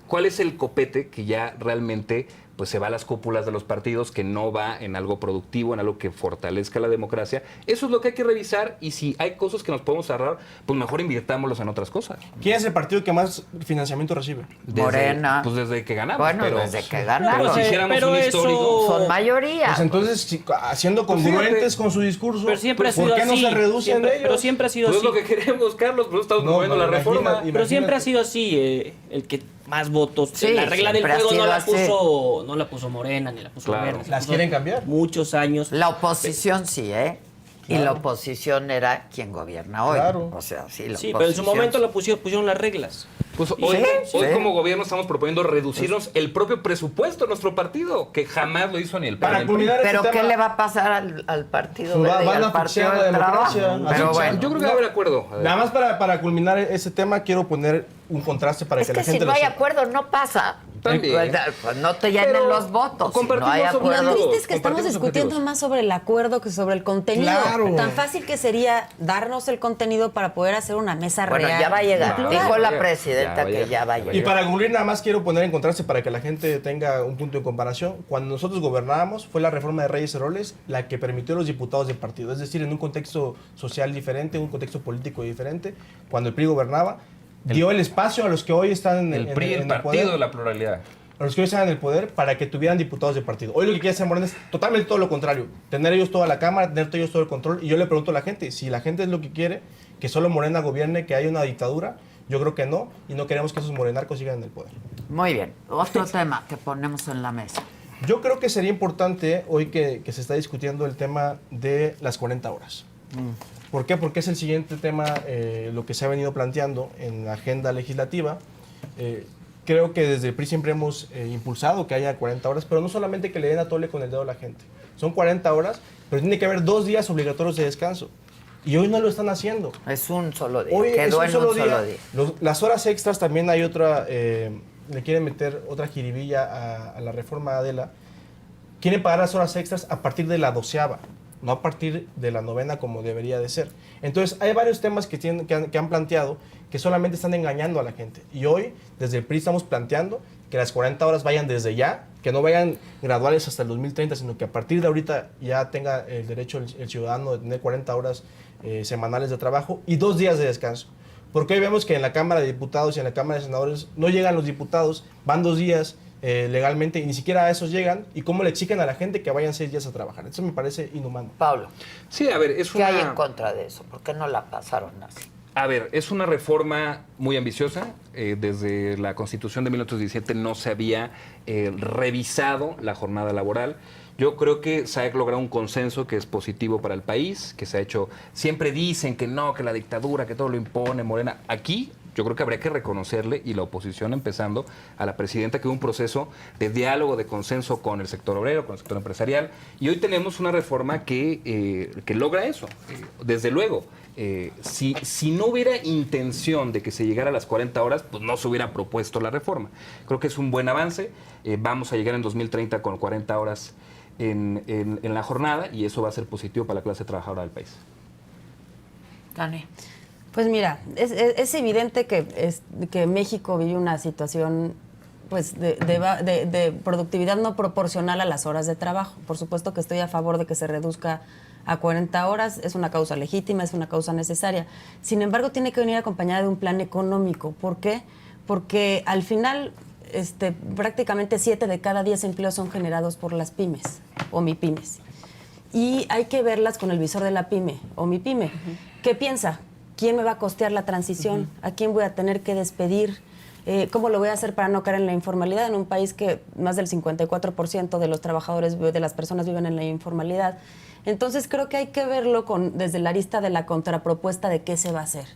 Speaker 3: ¿Cuál es el copete que ya realmente pues se va a las cúpulas de los partidos, que no va en algo productivo, en algo que fortalezca la democracia? Eso es lo que hay que revisar, y si hay cosas que nos podemos ahorrar, pues mejor invirtámoslos en otras cosas.
Speaker 2: ¿Quién es el partido que más financiamiento recibe?
Speaker 1: Morena.
Speaker 3: Pues desde que ganamos.
Speaker 1: Bueno,
Speaker 3: pero,
Speaker 1: desde que
Speaker 3: Pero
Speaker 1: ganaron.
Speaker 3: si hiciéramos
Speaker 5: Pero
Speaker 3: un
Speaker 5: eso-
Speaker 3: histórico...
Speaker 1: Son mayoría.
Speaker 2: Pues entonces, siendo
Speaker 3: Pues
Speaker 2: congruentes
Speaker 3: fíjate.
Speaker 2: con su discurso,
Speaker 5: Pero siempre ha
Speaker 2: ¿por
Speaker 5: sido
Speaker 2: qué no
Speaker 5: así.
Speaker 2: se reducen
Speaker 5: Siempre-
Speaker 2: ellos?
Speaker 5: Pero siempre ha sido
Speaker 3: Pues es
Speaker 5: así.
Speaker 3: lo que queremos, Carlos, por eso estamos
Speaker 2: No,
Speaker 3: promoviendo la
Speaker 2: imagina-
Speaker 3: reforma.
Speaker 2: imagina-
Speaker 5: Pero siempre ha
Speaker 2: Imagínate.
Speaker 5: sido así, el que más votos.
Speaker 1: Sí,
Speaker 5: la regla del
Speaker 1: siempre ha
Speaker 5: juego
Speaker 1: sido así.
Speaker 5: no la puso Morena, ni la puso
Speaker 3: Claro.
Speaker 5: Verde.
Speaker 2: ¿Las quieren cambiar?
Speaker 5: Muchos años.
Speaker 1: La oposición sí, ¿eh? Y
Speaker 2: Claro.
Speaker 1: la oposición era quien gobierna hoy.
Speaker 2: Claro.
Speaker 1: O sea, sí, la
Speaker 5: Sí, pero en su
Speaker 1: oposición
Speaker 5: momento
Speaker 1: sí.
Speaker 5: lo pusieron las reglas.
Speaker 3: Pues
Speaker 5: Sí,
Speaker 3: hoy,
Speaker 1: sí.
Speaker 3: hoy como gobierno estamos proponiendo reducirnos el propio presupuesto de nuestro partido, que jamás lo hizo ni el PAN.
Speaker 2: Para
Speaker 3: ni el PRI.
Speaker 2: culminar
Speaker 1: Pero
Speaker 2: este
Speaker 1: ¿qué
Speaker 2: tema,
Speaker 1: le va a pasar al Partido
Speaker 2: Pues
Speaker 1: Verde y
Speaker 2: van a
Speaker 1: al Partido
Speaker 2: asfixiar la
Speaker 1: del
Speaker 2: democracia.
Speaker 1: Trabajo? Pero
Speaker 2: Asfixiar.
Speaker 1: bueno.
Speaker 3: Yo creo que va a haber acuerdo.
Speaker 2: Nada más para culminar ese tema, quiero poner un contraste para
Speaker 1: Es
Speaker 2: que
Speaker 1: que
Speaker 2: la
Speaker 1: si
Speaker 2: gente
Speaker 1: no
Speaker 2: lo
Speaker 1: hay
Speaker 2: sepa.
Speaker 1: acuerdo, no pasa.
Speaker 3: También.
Speaker 1: Pues no te llenen
Speaker 3: Pero
Speaker 1: los votos. Si no
Speaker 3: compartimos
Speaker 1: hay
Speaker 3: objetivos.
Speaker 1: acuerdo.
Speaker 4: Lo triste es que estamos
Speaker 3: Compartimos
Speaker 4: discutiendo
Speaker 3: objetivos.
Speaker 4: más sobre el acuerdo que sobre el contenido.
Speaker 2: Claro.
Speaker 4: Tan fácil que sería darnos el contenido para poder hacer una mesa
Speaker 1: Bueno,
Speaker 4: real.
Speaker 1: ya va a llegar.
Speaker 3: No,
Speaker 1: Dijo
Speaker 3: ya va a
Speaker 1: la
Speaker 3: llegar.
Speaker 1: presidenta
Speaker 3: Ya va a
Speaker 1: que
Speaker 3: llegar.
Speaker 1: ya va a
Speaker 3: Y
Speaker 2: Y
Speaker 1: llegar.
Speaker 2: para concluir, nada más quiero poner en contraste para que la gente tenga un punto de comparación. Cuando nosotros gobernábamos, fue la reforma de Reyes Heroles la que permitió a los diputados de partido. Es decir, en un contexto social diferente, un contexto político diferente. Cuando el PRI gobernaba, dio el espacio a los que hoy están en
Speaker 3: El PRI, el
Speaker 2: en
Speaker 3: partido
Speaker 2: poder.
Speaker 3: de la pluralidad.
Speaker 2: A los que hoy están en el poder para que tuvieran diputados de partido. Hoy lo que quiere hacer Morena es totalmente todo lo contrario. Tener ellos toda la Cámara, tener ellos todo el control. Y yo le pregunto a la gente, si la gente es lo que quiere, que solo Morena gobierne, que haya una dictadura, yo creo que no. Y no queremos que esos morenarcos sigan en el poder.
Speaker 1: Muy bien. Otro tema que ponemos en la mesa.
Speaker 2: Yo creo que sería importante hoy que se está discutiendo el tema de las 40 horas. ¿Por qué? Porque es el siguiente tema, lo que se ha venido planteando en la agenda legislativa. Creo que desde el PRI siempre hemos impulsado que haya 40 horas, pero no solamente que le den a tole con el dedo a la gente. Son 40 horas, pero tiene que haber 2 días obligatorios de descanso. Y hoy no lo están haciendo.
Speaker 1: Es un solo día.
Speaker 2: Hoy es
Speaker 1: Quedó
Speaker 2: un
Speaker 1: en
Speaker 2: solo
Speaker 1: un
Speaker 2: día.
Speaker 1: solo día.
Speaker 2: Las horas extras también hay otra le quieren meter otra jiribilla a la reforma, Adela, quieren pagar las horas extras a partir de la 12ª, no a partir de la 9ª como debería de ser. Entonces, hay varios temas que han planteado que solamente están engañando a la gente. Y hoy, desde el PRI, estamos planteando que las 40 horas vayan desde ya, que no vayan graduales hasta el 2030, sino que a partir de ahorita ya tenga el derecho el ciudadano de tener 40 horas semanales de trabajo y 2 días de descanso. Porque hoy vemos que en la Cámara de Diputados y en la Cámara de Senadores no llegan los diputados, van 2 días legalmente y ni siquiera a esos llegan, y cómo le exigen a la gente que vayan 6 días a trabajar. Eso me parece inhumano.
Speaker 1: Pablo,
Speaker 3: Sí, a ver, es
Speaker 1: ¿qué
Speaker 3: una...
Speaker 1: hay en contra de eso? ¿Por qué no la pasaron así?
Speaker 3: A ver, es una reforma muy ambiciosa. Desde la Constitución de 1917 no se había revisado la jornada laboral. Yo creo que se ha logrado un consenso que es positivo para el país, que se ha hecho... Siempre dicen que no, que la dictadura, que todo lo impone Morena. Aquí yo creo que habría que reconocerle, y la oposición empezando, a la presidenta, que hubo un proceso de diálogo, de consenso con el sector obrero, con el sector empresarial, y hoy tenemos una reforma que logra eso. Desde luego, si no hubiera intención de que se llegara a las 40 horas, pues no se hubiera propuesto la reforma. Creo que es un buen avance. Vamos a llegar en 2030 con 40 horas en la jornada, y eso va a ser positivo para la clase trabajadora del país.
Speaker 1: Dani.
Speaker 4: Pues mira, es evidente que México vive una situación pues de productividad no proporcional a las horas de trabajo. Por supuesto que estoy a favor de que se reduzca a 40 horas, es una causa legítima, es una causa necesaria. Sin embargo, tiene que venir acompañada de un plan económico. ¿Por qué? Porque al final prácticamente 7 de cada 10 empleos son generados por las pymes o MIPYMES. Y hay que verlas con el visor de la pyme o MIPYME. ¿Qué piensa? ¿Quién me va a costear la transición? ¿A quién voy a tener que despedir? ¿Cómo lo voy a hacer para no caer en la informalidad en un país que más del 54% de los trabajadores, de las personas viven en la informalidad? Entonces creo que hay que verlo desde la arista de la contrapropuesta de qué se va a hacer.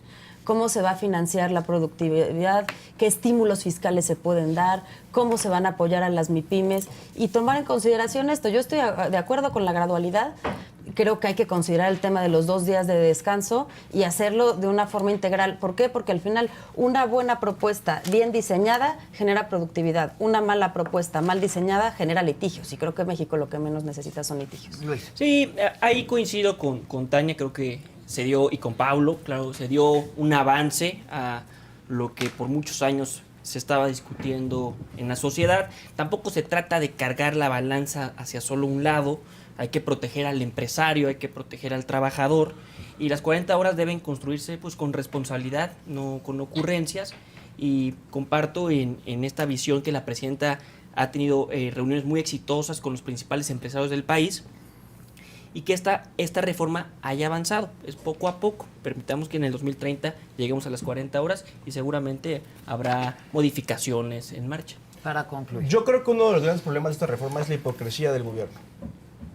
Speaker 4: Cómo se va a financiar la productividad, qué estímulos fiscales se pueden dar, cómo se van a apoyar a las MIPYMES y tomar en consideración esto. Yo estoy de acuerdo con la gradualidad. Creo que hay que considerar el tema de los 2 días de descanso y hacerlo de una forma integral. ¿Por qué? Porque al final una buena propuesta bien diseñada genera productividad. Una mala propuesta mal diseñada genera litigios. Y creo que México lo que menos necesita son litigios.
Speaker 1: Luis.
Speaker 5: Sí, ahí coincido con Tania, creo que se dio, y con Pablo, claro, se dio un avance a lo que por muchos años se estaba discutiendo en la sociedad. Tampoco se trata de cargar la balanza hacia solo un lado. Hay que proteger al empresario, hay que proteger al trabajador, y las 40 horas deben construirse pues con responsabilidad, no con ocurrencias. Y comparto en esta visión que la presidenta ha tenido reuniones muy exitosas con los principales empresarios del país, y que esta reforma haya avanzado. Es poco a poco. Permitamos que en el 2030 lleguemos a las 40 horas y seguramente habrá modificaciones en marcha.
Speaker 1: Para concluir.
Speaker 2: Yo creo que uno de los grandes problemas de esta reforma es la hipocresía del gobierno.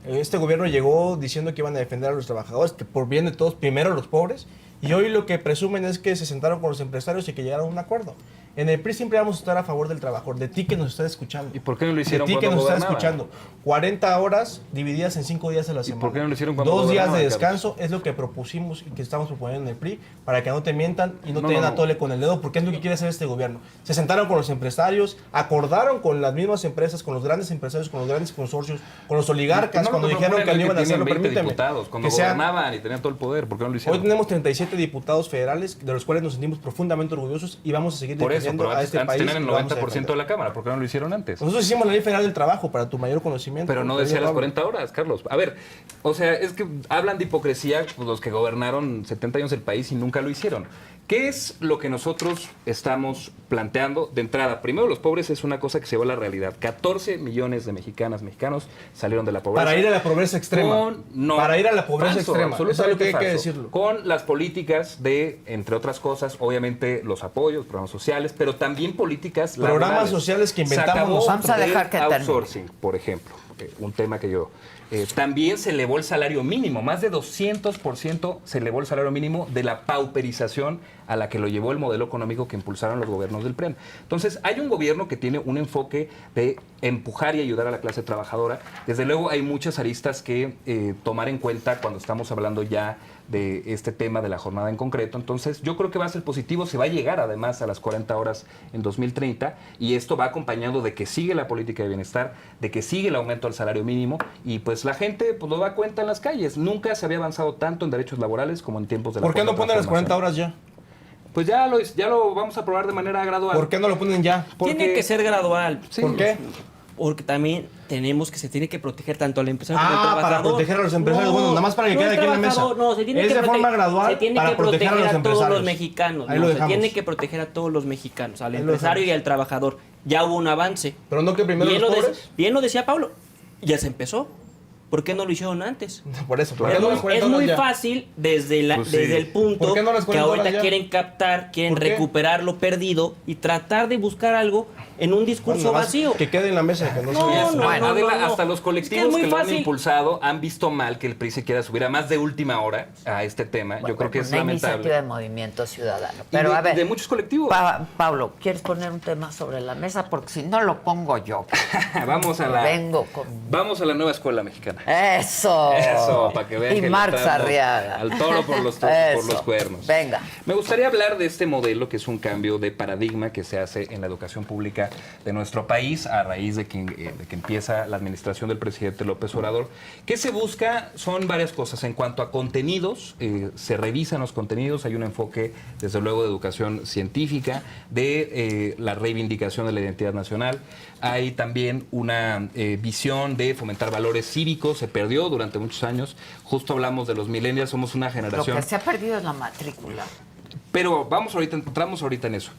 Speaker 2: Este gobierno llegó diciendo que iban a defender a los trabajadores, que por bien de todos, primero los pobres, y hoy lo que presumen es que se sentaron con los empresarios y que llegaron a un acuerdo. En el PRI siempre vamos a estar a favor del trabajador, de ti que nos estás escuchando.
Speaker 3: ¿Y por qué no lo hicieron
Speaker 2: de ti que
Speaker 3: cuando
Speaker 2: nos estás
Speaker 3: gobernaban?
Speaker 2: escuchando. 40 horas divididas en 5 días a la semana.
Speaker 3: por qué no lo hicieron cuando
Speaker 2: 2 días de
Speaker 3: gobernaban,
Speaker 2: descanso es lo que propusimos y que estamos proponiendo en el PRI, para que no te mientan y no
Speaker 3: No,
Speaker 2: te den
Speaker 3: no,
Speaker 2: a tole con el dedo, porque es lo que quiere hacer este gobierno. Se sentaron con los empresarios, acordaron con las mismas empresas, con los grandes empresarios, con los grandes consorcios, con los oligarcas,
Speaker 3: No,
Speaker 2: cuando
Speaker 3: no,
Speaker 2: dijeron
Speaker 3: no,
Speaker 2: que no iban a
Speaker 3: tienen
Speaker 2: hacerlo.
Speaker 3: 20
Speaker 2: Permíteme.
Speaker 3: diputados, cuando
Speaker 2: que sean-
Speaker 3: gobernaban y tenían todo el poder, ¿por qué no lo hicieron?
Speaker 2: Hoy tenemos 37 diputados federales, de los cuales nos sentimos profundamente orgullosos y vamos a seguir
Speaker 3: Por eso,
Speaker 2: defendiendo
Speaker 3: pero
Speaker 2: a
Speaker 3: antes,
Speaker 2: este
Speaker 3: antes
Speaker 2: país.
Speaker 3: tenían el
Speaker 2: y lo vamos a
Speaker 3: 90% de la Cámara, ¿por qué no lo hicieron antes?
Speaker 2: Nosotros hicimos la Ley Federal del Trabajo, para tu mayor conocimiento.
Speaker 3: Pero no decía las 40 horas, Carlos. A ver, o sea, es que hablan de hipocresía pues, los que gobernaron 70 años el país y nunca lo hicieron. ¿Qué es lo que nosotros estamos planteando? De entrada, primero, los pobres es una cosa que se va a la realidad. 14 millones de mexicanos salieron de la pobreza.
Speaker 2: Para ir a la pobreza extrema. Para ir a la pobreza extrema. Eso es lo que hay que decirlo.
Speaker 3: Con las políticas de, entre otras cosas, obviamente los apoyos, programas sociales, pero también políticas
Speaker 2: Programas
Speaker 3: laborales.
Speaker 2: sociales que
Speaker 3: Se
Speaker 2: inventamos
Speaker 3: acabó
Speaker 2: nosotros.
Speaker 1: Vamos a dejar que
Speaker 3: el
Speaker 1: termine.
Speaker 3: outsourcing, por ejemplo. Un tema que yo... también se elevó el salario mínimo, más de 200% se elevó el salario mínimo de la pauperización a la que lo llevó el modelo económico que impulsaron los gobiernos del PREN. Entonces, hay un gobierno que tiene un enfoque de empujar y ayudar a la clase trabajadora. Desde luego, hay muchas aristas que tomar en cuenta cuando estamos hablando ya de este tema de la jornada en concreto. Entonces, yo creo que va a ser positivo, se va a llegar además a las 40 horas en 2030 y esto va acompañado de que sigue la política de bienestar, de que sigue el aumento al salario mínimo y pues la gente pues lo da cuenta en las calles. Nunca se había avanzado tanto en derechos laborales como en tiempos de la
Speaker 2: ¿Por qué no ponen las 40 horas ya?
Speaker 3: Pues ya lo vamos a probar de manera gradual.
Speaker 2: ¿Por qué no lo ponen ya?
Speaker 5: Tiene que ser gradual.
Speaker 3: Sí.
Speaker 2: ¿Por qué?
Speaker 5: Porque también se tiene que proteger tanto al empresario como al
Speaker 2: Ah,
Speaker 5: trabajador.
Speaker 2: para proteger a los empresarios. Bueno, nada más para que quede aquí en la mesa.
Speaker 5: No, se tiene
Speaker 2: Es
Speaker 5: que
Speaker 2: de forma
Speaker 5: prote-
Speaker 2: gradual
Speaker 5: se tiene
Speaker 2: para
Speaker 5: que proteger
Speaker 2: proteger a los
Speaker 5: a todos los
Speaker 2: empresarios.
Speaker 5: mexicanos.
Speaker 2: Ahí
Speaker 5: No,
Speaker 2: lo
Speaker 5: se
Speaker 2: dejamos.
Speaker 5: tiene que proteger a todos los mexicanos, al
Speaker 2: Ahí lo
Speaker 5: empresario y
Speaker 2: dejamos.
Speaker 5: al trabajador. Ya hubo un avance.
Speaker 2: Pero no que primero
Speaker 5: Bien
Speaker 2: los
Speaker 5: lo,
Speaker 2: pobres.
Speaker 5: bien lo decía Pablo. Ya se empezó. ¿Por qué no lo hicieron antes?
Speaker 2: Por eso. ¿Por qué
Speaker 5: Es
Speaker 2: no
Speaker 5: muy,
Speaker 2: las 40
Speaker 5: es muy
Speaker 2: horas ya?
Speaker 5: fácil desde
Speaker 3: Pues sí.
Speaker 5: desde el punto
Speaker 2: ¿Por qué no las
Speaker 5: que
Speaker 2: 40 horas
Speaker 5: ahorita
Speaker 2: ya?
Speaker 5: quieren captar, quieren
Speaker 2: ¿Por qué?
Speaker 5: recuperar lo perdido y tratar de buscar algo en un discurso
Speaker 2: Nada más
Speaker 5: vacío.
Speaker 2: Que quede en la mesa, que no,
Speaker 5: No,
Speaker 2: se vea.
Speaker 5: no,
Speaker 3: Bueno,
Speaker 5: no,
Speaker 3: Adela,
Speaker 5: no.
Speaker 3: hasta los
Speaker 5: Es
Speaker 3: colectivos
Speaker 5: que es muy
Speaker 3: que lo han
Speaker 5: fácil.
Speaker 3: impulsado han visto mal que el PRI se quiera subir a más de última hora a este tema. Yo creo que es
Speaker 1: una iniciativa
Speaker 3: lamentable.
Speaker 1: de Movimiento Ciudadano.
Speaker 3: Y
Speaker 1: Pero
Speaker 3: de,
Speaker 1: a ver,
Speaker 3: de muchos colectivos.
Speaker 1: Pablo, ¿quieres poner un tema sobre la mesa? Porque si no lo pongo yo.
Speaker 3: Vamos a la nueva escuela mexicana.
Speaker 1: Eso.
Speaker 3: Para que vean
Speaker 1: Y
Speaker 3: que le
Speaker 1: Marx
Speaker 3: está dando
Speaker 1: Arriaga.
Speaker 3: al toro por los
Speaker 1: Eso.
Speaker 3: cuernos.
Speaker 1: Venga.
Speaker 3: Me gustaría hablar de este modelo que es un cambio de paradigma que se hace en la educación pública de nuestro país a raíz de que empieza la administración del presidente López Obrador. ¿Qué se busca? Son varias cosas. En cuanto a contenidos, se revisan los contenidos, hay un enfoque, desde luego, de educación científica, de la reivindicación de la identidad nacional. Hay también una visión de fomentar valores cívicos, se perdió durante muchos años. Justo hablamos de los millennials, somos una
Speaker 1: Lo
Speaker 3: generación...
Speaker 1: que se ha perdido es la matrícula.
Speaker 3: Pero entramos ahorita en eso.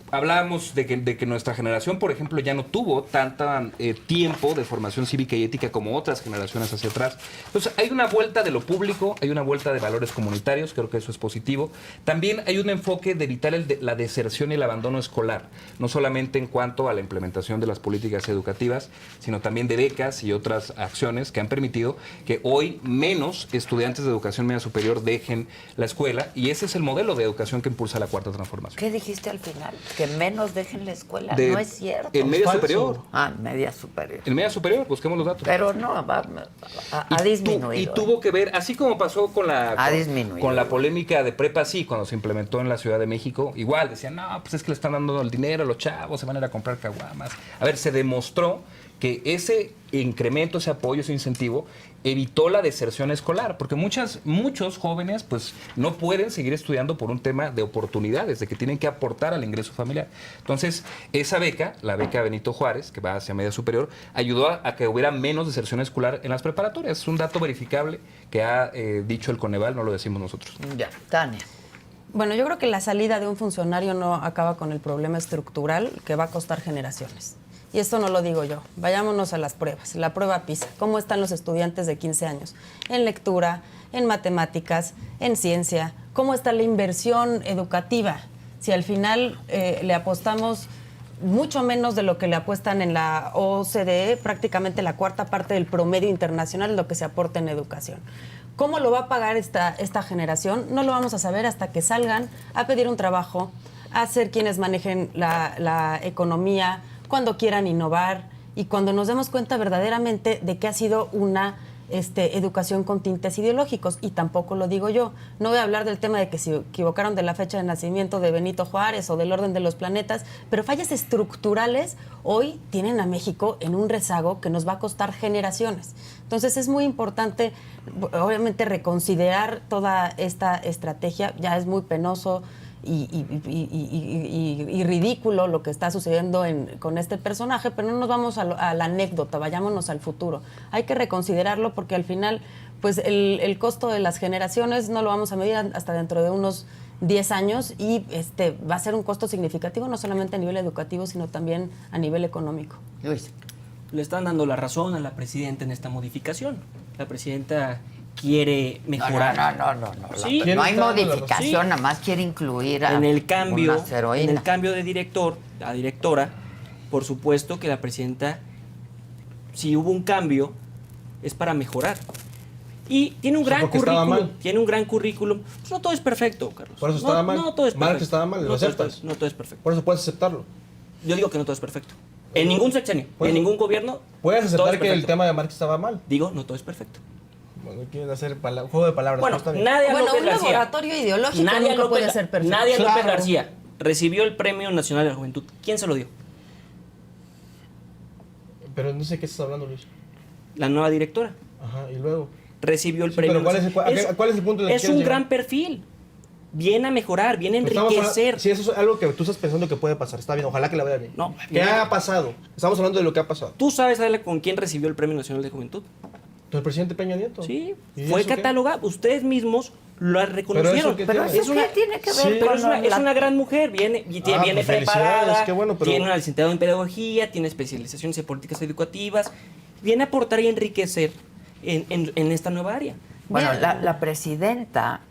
Speaker 3: Hablábamos de que nuestra generación, por ejemplo, ya no tuvo tanta tiempo de formación cívica y ética como otras generaciones hacia atrás. Entonces, hay una vuelta de lo público, hay una vuelta de valores comunitarios, creo que eso es positivo. También hay un enfoque de evitar la deserción y el abandono escolar, no solamente en cuanto a la implementación de las políticas educativas, sino también de becas y otras acciones que han permitido que hoy menos estudiantes de educación media superior dejen la escuela, y ese es el modelo de educación que impulsa la Cuarta Transformación.
Speaker 1: ¿Qué dijiste al final? Que menos dejen la escuela.
Speaker 3: De-
Speaker 1: No es cierto.
Speaker 3: En media
Speaker 2: Falso.
Speaker 3: superior.
Speaker 1: Ah, media superior.
Speaker 3: En media superior, busquemos los datos.
Speaker 1: Pero no, ha disminuido.
Speaker 3: Y tuvo que ver, así como pasó con
Speaker 1: Ha disminuido.
Speaker 3: con la polémica de prepa, sí, cuando se implementó en la Ciudad de México, igual decían, no, pues es que le están dando el dinero a los chavos, se van a ir a comprar caguamas. A ver, se demostró que ese incremento, ese apoyo, ese incentivo, evitó la deserción escolar, porque muchos jóvenes pues no pueden seguir estudiando por un tema de oportunidades, de que tienen que aportar al ingreso familiar. Entonces, esa beca, la beca Benito Juárez, que va hacia media superior, ayudó a que hubiera menos deserción escolar en las preparatorias. Es un dato verificable que ha dicho el Coneval, no lo decimos nosotros.
Speaker 1: Ya, Tania.
Speaker 4: Bueno, yo creo que la salida de un funcionario no acaba con el problema estructural que va a costar generaciones. Y esto no lo digo yo. Vayámonos a las pruebas. La prueba PISA. ¿Cómo están los estudiantes de 15 años? En lectura, en matemáticas, en ciencia. ¿Cómo está la inversión educativa? Si al final le apostamos mucho menos de lo que le apuestan en la OCDE, prácticamente la cuarta parte del promedio internacional es lo que se aporta en educación. ¿Cómo lo va a pagar esta generación? No lo vamos a saber hasta que salgan a pedir un trabajo, a ser quienes manejen la economía, cuando quieran innovar y cuando nos demos cuenta verdaderamente de que ha sido una educación con tintes ideológicos. Y tampoco lo digo yo. No voy a hablar del tema de que se equivocaron de la fecha de nacimiento de Benito Juárez o del orden de los planetas, pero fallas estructurales hoy tienen a México en un rezago que nos va a costar generaciones. Entonces es muy importante, obviamente, reconsiderar toda esta estrategia. Ya es muy penoso y ridículo lo que está sucediendo con este personaje, pero no nos vamos a la anécdota, vayámonos al futuro. Hay que reconsiderarlo porque al final, pues el costo de las generaciones no lo vamos a medir hasta dentro de unos 10 años y va a ser un costo significativo no solamente a nivel educativo, sino también a nivel económico.
Speaker 1: Luis.
Speaker 5: Le están dando la razón a la presidenta en esta modificación. La presidenta quiere mejorar.
Speaker 1: No.
Speaker 5: Sí.
Speaker 1: No hay modificación,
Speaker 5: Sí.
Speaker 1: nada más quiere incluir a
Speaker 5: En el cambio de la directora, por supuesto que la presidenta, si hubo un cambio, es para mejorar. Y tiene un gran
Speaker 2: porque estaba
Speaker 5: currículum.
Speaker 2: mal.
Speaker 5: Tiene un gran currículum. Pues no todo es perfecto, Carlos.
Speaker 2: Por eso estaba mal.
Speaker 5: No todo es perfecto.
Speaker 2: Marx estaba mal, lo
Speaker 5: no todo
Speaker 2: aceptas.
Speaker 5: no todo es perfecto.
Speaker 2: Por eso puedes aceptarlo.
Speaker 5: Yo digo que no todo es perfecto. En ningún sexenio,
Speaker 2: Pues,
Speaker 5: en ningún gobierno.
Speaker 2: Puedes
Speaker 5: todo
Speaker 2: aceptar
Speaker 5: es
Speaker 2: que el
Speaker 5: perfecto.
Speaker 2: tema de Marx estaba mal.
Speaker 5: Digo, no todo es perfecto.
Speaker 2: Bueno, quieren hacer juego de palabras.
Speaker 5: Bueno,
Speaker 2: pero está bien.
Speaker 5: Nadia
Speaker 4: Bueno,
Speaker 5: López
Speaker 4: un
Speaker 5: García.
Speaker 4: laboratorio ideológico
Speaker 5: Nadia
Speaker 4: nunca
Speaker 5: López,
Speaker 4: puede ser perfecto.
Speaker 5: Nadia López
Speaker 2: Claro.
Speaker 5: García recibió el Premio Nacional de la Juventud. ¿Quién se lo dio?
Speaker 2: Pero no sé qué estás hablando, Luis.
Speaker 5: La nueva directora.
Speaker 2: Ajá, y luego.
Speaker 5: Recibió el
Speaker 2: Sí,
Speaker 5: premio.
Speaker 2: pero ¿cuál es el punto de
Speaker 5: Es
Speaker 2: que
Speaker 5: un
Speaker 2: quieres
Speaker 5: gran
Speaker 2: llegar?
Speaker 5: perfil. Viene a mejorar, viene a
Speaker 2: Estamos
Speaker 5: enriquecer.
Speaker 2: hablando- si eso es algo que tú estás pensando que puede pasar, está bien, ojalá que la vaya bien.
Speaker 5: No,
Speaker 2: ¿Qué
Speaker 5: no.
Speaker 2: ha pasado? Estamos hablando de lo que ha pasado.
Speaker 5: ¿Tú sabes, Adela, con quién recibió el Premio Nacional de Juventud?
Speaker 2: ¿El presidente Peña Nieto?
Speaker 5: Sí,
Speaker 2: ¿Y
Speaker 5: fue
Speaker 2: eso qué?
Speaker 5: catalogado. Ustedes mismos lo reconocieron.
Speaker 2: ¿qué
Speaker 1: Pero
Speaker 2: tiene?
Speaker 1: eso qué tiene que ver
Speaker 2: Sí.
Speaker 1: con
Speaker 5: Pero es
Speaker 1: la-
Speaker 5: una gran mujer, viene
Speaker 2: pues
Speaker 5: preparada,
Speaker 2: felicidades, qué bueno, pero-
Speaker 5: tiene una licenciatura en pedagogía, tiene especializaciones en políticas educativas, viene a aportar y enriquecer en esta nueva área.
Speaker 1: Bueno,
Speaker 4: Bien.
Speaker 1: la presidenta,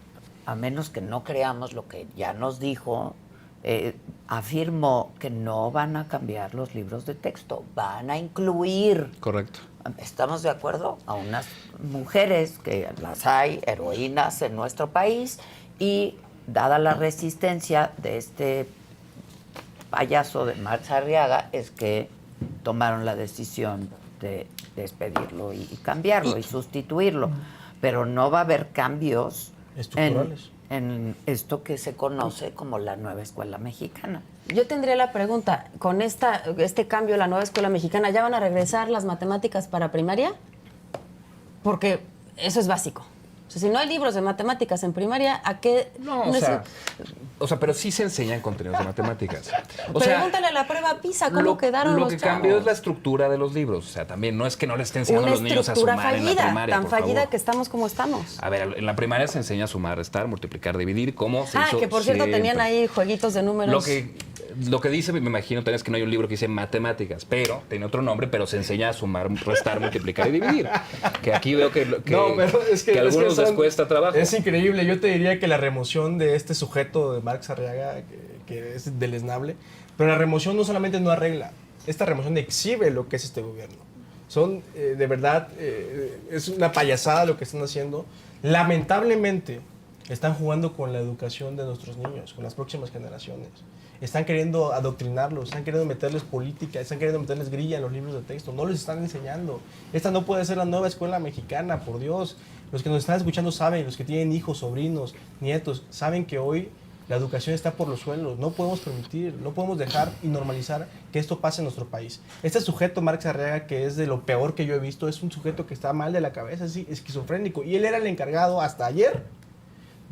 Speaker 1: a menos que no creamos lo que ya nos dijo, afirmó que no van a cambiar los libros de texto, van a incluir,
Speaker 3: Correcto.
Speaker 1: ¿estamos de acuerdo? A unas mujeres, que las hay, heroínas en nuestro país, y dada la resistencia de este payaso de Marx Arriaga, es que tomaron la decisión de despedirlo y cambiarlo y sustituirlo. Pero no va a haber cambios
Speaker 2: Estructurales.
Speaker 1: en esto que se conoce como la nueva escuela mexicana.
Speaker 4: Yo tendría la pregunta, con este cambio de la nueva escuela mexicana, ¿ya van a regresar las matemáticas para primaria? Porque eso es básico. O sea, si no hay libros de matemáticas en primaria, ¿a qué?
Speaker 3: No, o sea, pero sí se enseñan contenidos de matemáticas. O sea,
Speaker 4: Pregúntale a la prueba PISA, ¿cómo quedaron
Speaker 3: lo
Speaker 4: los
Speaker 3: que
Speaker 4: chavos?
Speaker 3: cambió es la estructura de los libros. O sea, también no es que no le esté enseñando
Speaker 4: Una
Speaker 3: a los niños a
Speaker 4: estructura
Speaker 3: sumar en la
Speaker 4: fallida,
Speaker 3: primaria,
Speaker 4: tan
Speaker 3: por
Speaker 4: fallida
Speaker 3: favor.
Speaker 4: que estamos como estamos.
Speaker 3: A ver, en la primaria se enseña a sumar, restar, multiplicar, dividir, cómo se hizo
Speaker 4: Que por cierto
Speaker 3: siempre.
Speaker 4: tenían ahí jueguitos de números.
Speaker 3: Lo que dice, me imagino, también es que no hay un libro que dice matemáticas, pero tiene otro nombre, pero se enseña a sumar, restar, multiplicar y dividir. Que aquí veo que
Speaker 2: No, pero es que
Speaker 3: a algunos
Speaker 2: son-
Speaker 3: les cuesta trabajo.
Speaker 2: Es increíble. Yo te diría que la remoción de este sujeto de Marx Arriaga, que es deleznable, pero la remoción no solamente no arregla, esta remoción exhibe lo que es este gobierno. Son, de verdad, es una payasada lo que están haciendo. Lamentablemente, están jugando con la educación de nuestros niños, con las próximas generaciones. Están queriendo adoctrinarlos, están queriendo meterles política, están queriendo meterles grilla en los libros de texto. No les están enseñando. Esta no puede ser la nueva escuela mexicana, por Dios. Los que nos están escuchando saben, los que tienen hijos, sobrinos, nietos, saben que hoy la educación está por los suelos. No podemos permitir, no podemos dejar y normalizar que esto pase en nuestro país. Este sujeto, Marx Arriaga, que es de lo peor que yo he visto, es un sujeto que está mal de la cabeza, es esquizofrénico. Y él era el encargado hasta ayer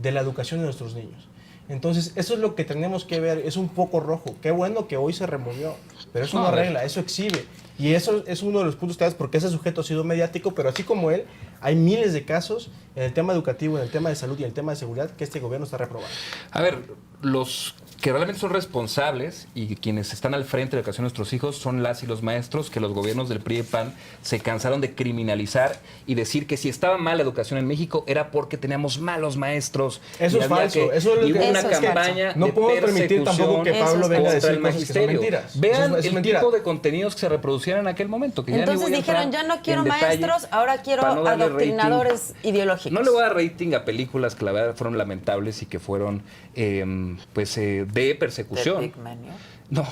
Speaker 2: de la educación de nuestros niños. Entonces, eso es lo que tenemos que ver, es un foco rojo. Qué bueno que hoy se removió, pero eso no arregla, eso exhibe. Y eso es uno de los puntos claves porque ese sujeto ha sido mediático, pero así como él, hay miles de casos en el tema educativo, en el tema de salud y en el tema de seguridad que este gobierno está reprobando.
Speaker 3: A ver, los que realmente son responsables y quienes están al frente de la educación de nuestros hijos son las y los maestros que los gobiernos del PRI y PAN se cansaron de criminalizar y decir que si estaba mal la educación en México era porque teníamos malos maestros.
Speaker 2: Eso
Speaker 3: Y
Speaker 2: es
Speaker 3: había
Speaker 2: falso, eso es lo
Speaker 3: y
Speaker 2: que-
Speaker 3: hubo una
Speaker 4: eso es
Speaker 3: campaña
Speaker 2: No
Speaker 3: de
Speaker 2: podemos permitir tampoco que
Speaker 3: persecución
Speaker 2: Pablo venga a
Speaker 3: contra
Speaker 2: decir
Speaker 3: el
Speaker 2: cosas que son
Speaker 3: magisterio.
Speaker 2: mentiras.
Speaker 3: Vean
Speaker 2: Eso es
Speaker 3: el
Speaker 2: mentira.
Speaker 3: tipo de contenidos que se reproducían en aquel momento. Que ya ni
Speaker 4: Entonces
Speaker 3: voy a
Speaker 4: dijeron,
Speaker 3: entrar
Speaker 4: ya no quiero
Speaker 3: en detalle
Speaker 4: maestros, ahora quiero
Speaker 3: para no darle
Speaker 4: adoctrinadores
Speaker 3: rating.
Speaker 4: ideológicos.
Speaker 3: No le voy a dar rating a películas que la verdad fueron lamentables y que fueron de persecución.
Speaker 1: ¿De Pigmenio?
Speaker 3: No.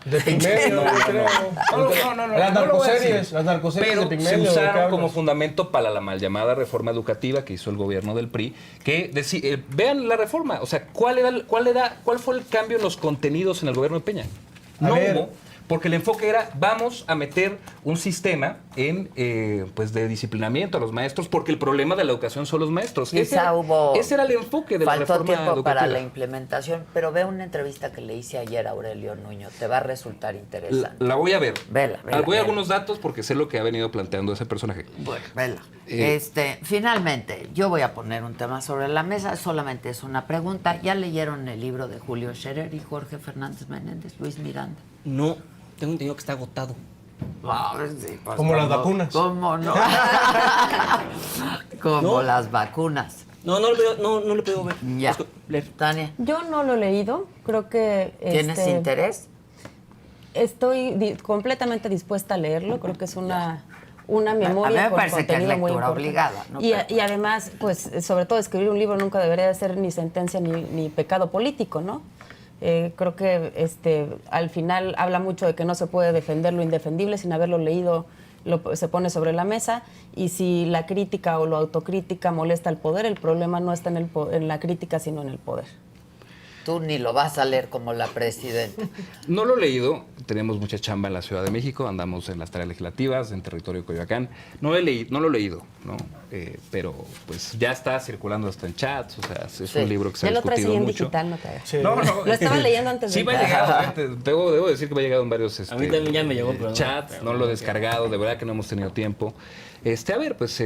Speaker 2: De Pigmenio, yo creo. Las
Speaker 3: no lo voy a decir.
Speaker 2: narcoseries, las narcoseries
Speaker 3: Pero
Speaker 2: de Pigmenio. ¿de
Speaker 3: se
Speaker 2: qué
Speaker 3: usaron
Speaker 2: hablas?
Speaker 3: como fundamento para la mal llamada reforma educativa que hizo el gobierno del PRI, que vean la reforma, o sea, ¿cuál fue el cambio en los contenidos en el gobierno de Peña?
Speaker 2: A
Speaker 3: No
Speaker 2: ver.
Speaker 3: hubo, porque el enfoque era vamos a meter un sistema de disciplinamiento a los maestros, porque el problema de la educación son los maestros.
Speaker 1: Quizá
Speaker 3: Ese era el enfoque de la
Speaker 1: faltó
Speaker 3: reforma
Speaker 1: tiempo
Speaker 3: educativa.
Speaker 1: para la implementación, pero ve una entrevista que le hice ayer a Aurelio Nuño, te va a resultar interesante.
Speaker 3: La voy a ver.
Speaker 1: Vela,
Speaker 3: Voy a
Speaker 1: vela.
Speaker 3: algunos datos porque sé lo que ha venido planteando ese personaje.
Speaker 1: Bueno, vela.
Speaker 3: Eh.
Speaker 1: Finalmente, yo voy a poner un tema sobre la mesa, solamente es una pregunta. ¿Ya leyeron el libro de Julio Scherer y Jorge Fernández Menéndez, Luis Miranda?
Speaker 5: No, tengo entendido que está agotado.
Speaker 1: Sí, pues,
Speaker 2: Como las vacunas.
Speaker 1: ¿Cómo no? Como
Speaker 5: No.
Speaker 1: las vacunas.
Speaker 5: No lo puedo ver.
Speaker 1: Ya.
Speaker 5: Es que- leer.
Speaker 1: Tania,
Speaker 4: Yo no lo he leído, creo que...
Speaker 1: ¿tienes interés?
Speaker 4: Estoy completamente dispuesta a leerlo, creo que es una memoria
Speaker 1: A mí me
Speaker 4: con
Speaker 1: parece que es
Speaker 4: contenido muy
Speaker 1: lectura
Speaker 4: importante.
Speaker 1: obligada, ¿no?
Speaker 4: Y además, pues, sobre todo escribir un libro nunca debería de ser ni sentencia ni pecado político, ¿no? Creo que al final habla mucho de que no se puede defender lo indefendible sin haberlo leído se pone sobre la mesa, y si la crítica o la autocrítica molesta al poder, el problema no está en la crítica, sino en el poder.
Speaker 1: Tú ni lo vas a leer como la presidenta.
Speaker 3: No lo he leído, tenemos mucha chamba en la Ciudad de México, andamos en las tareas legislativas, en territorio de Coyoacán. No lo he leído, ¿no? Pero pues ya está circulando hasta en chats, o sea, es un libro que se ha
Speaker 4: Ya lo traes ahí
Speaker 3: discutido
Speaker 4: en
Speaker 3: mucho.
Speaker 4: digital, no te hagas.
Speaker 2: Sí.
Speaker 3: No,
Speaker 4: Lo estaba leyendo antes de
Speaker 3: Sí, me ha llegado. Debo decir que me ha llegado en varios
Speaker 5: A mí también ya me llegó, pero
Speaker 3: chats, no lo he descargado, de verdad que no hemos tenido tiempo. A ver, pues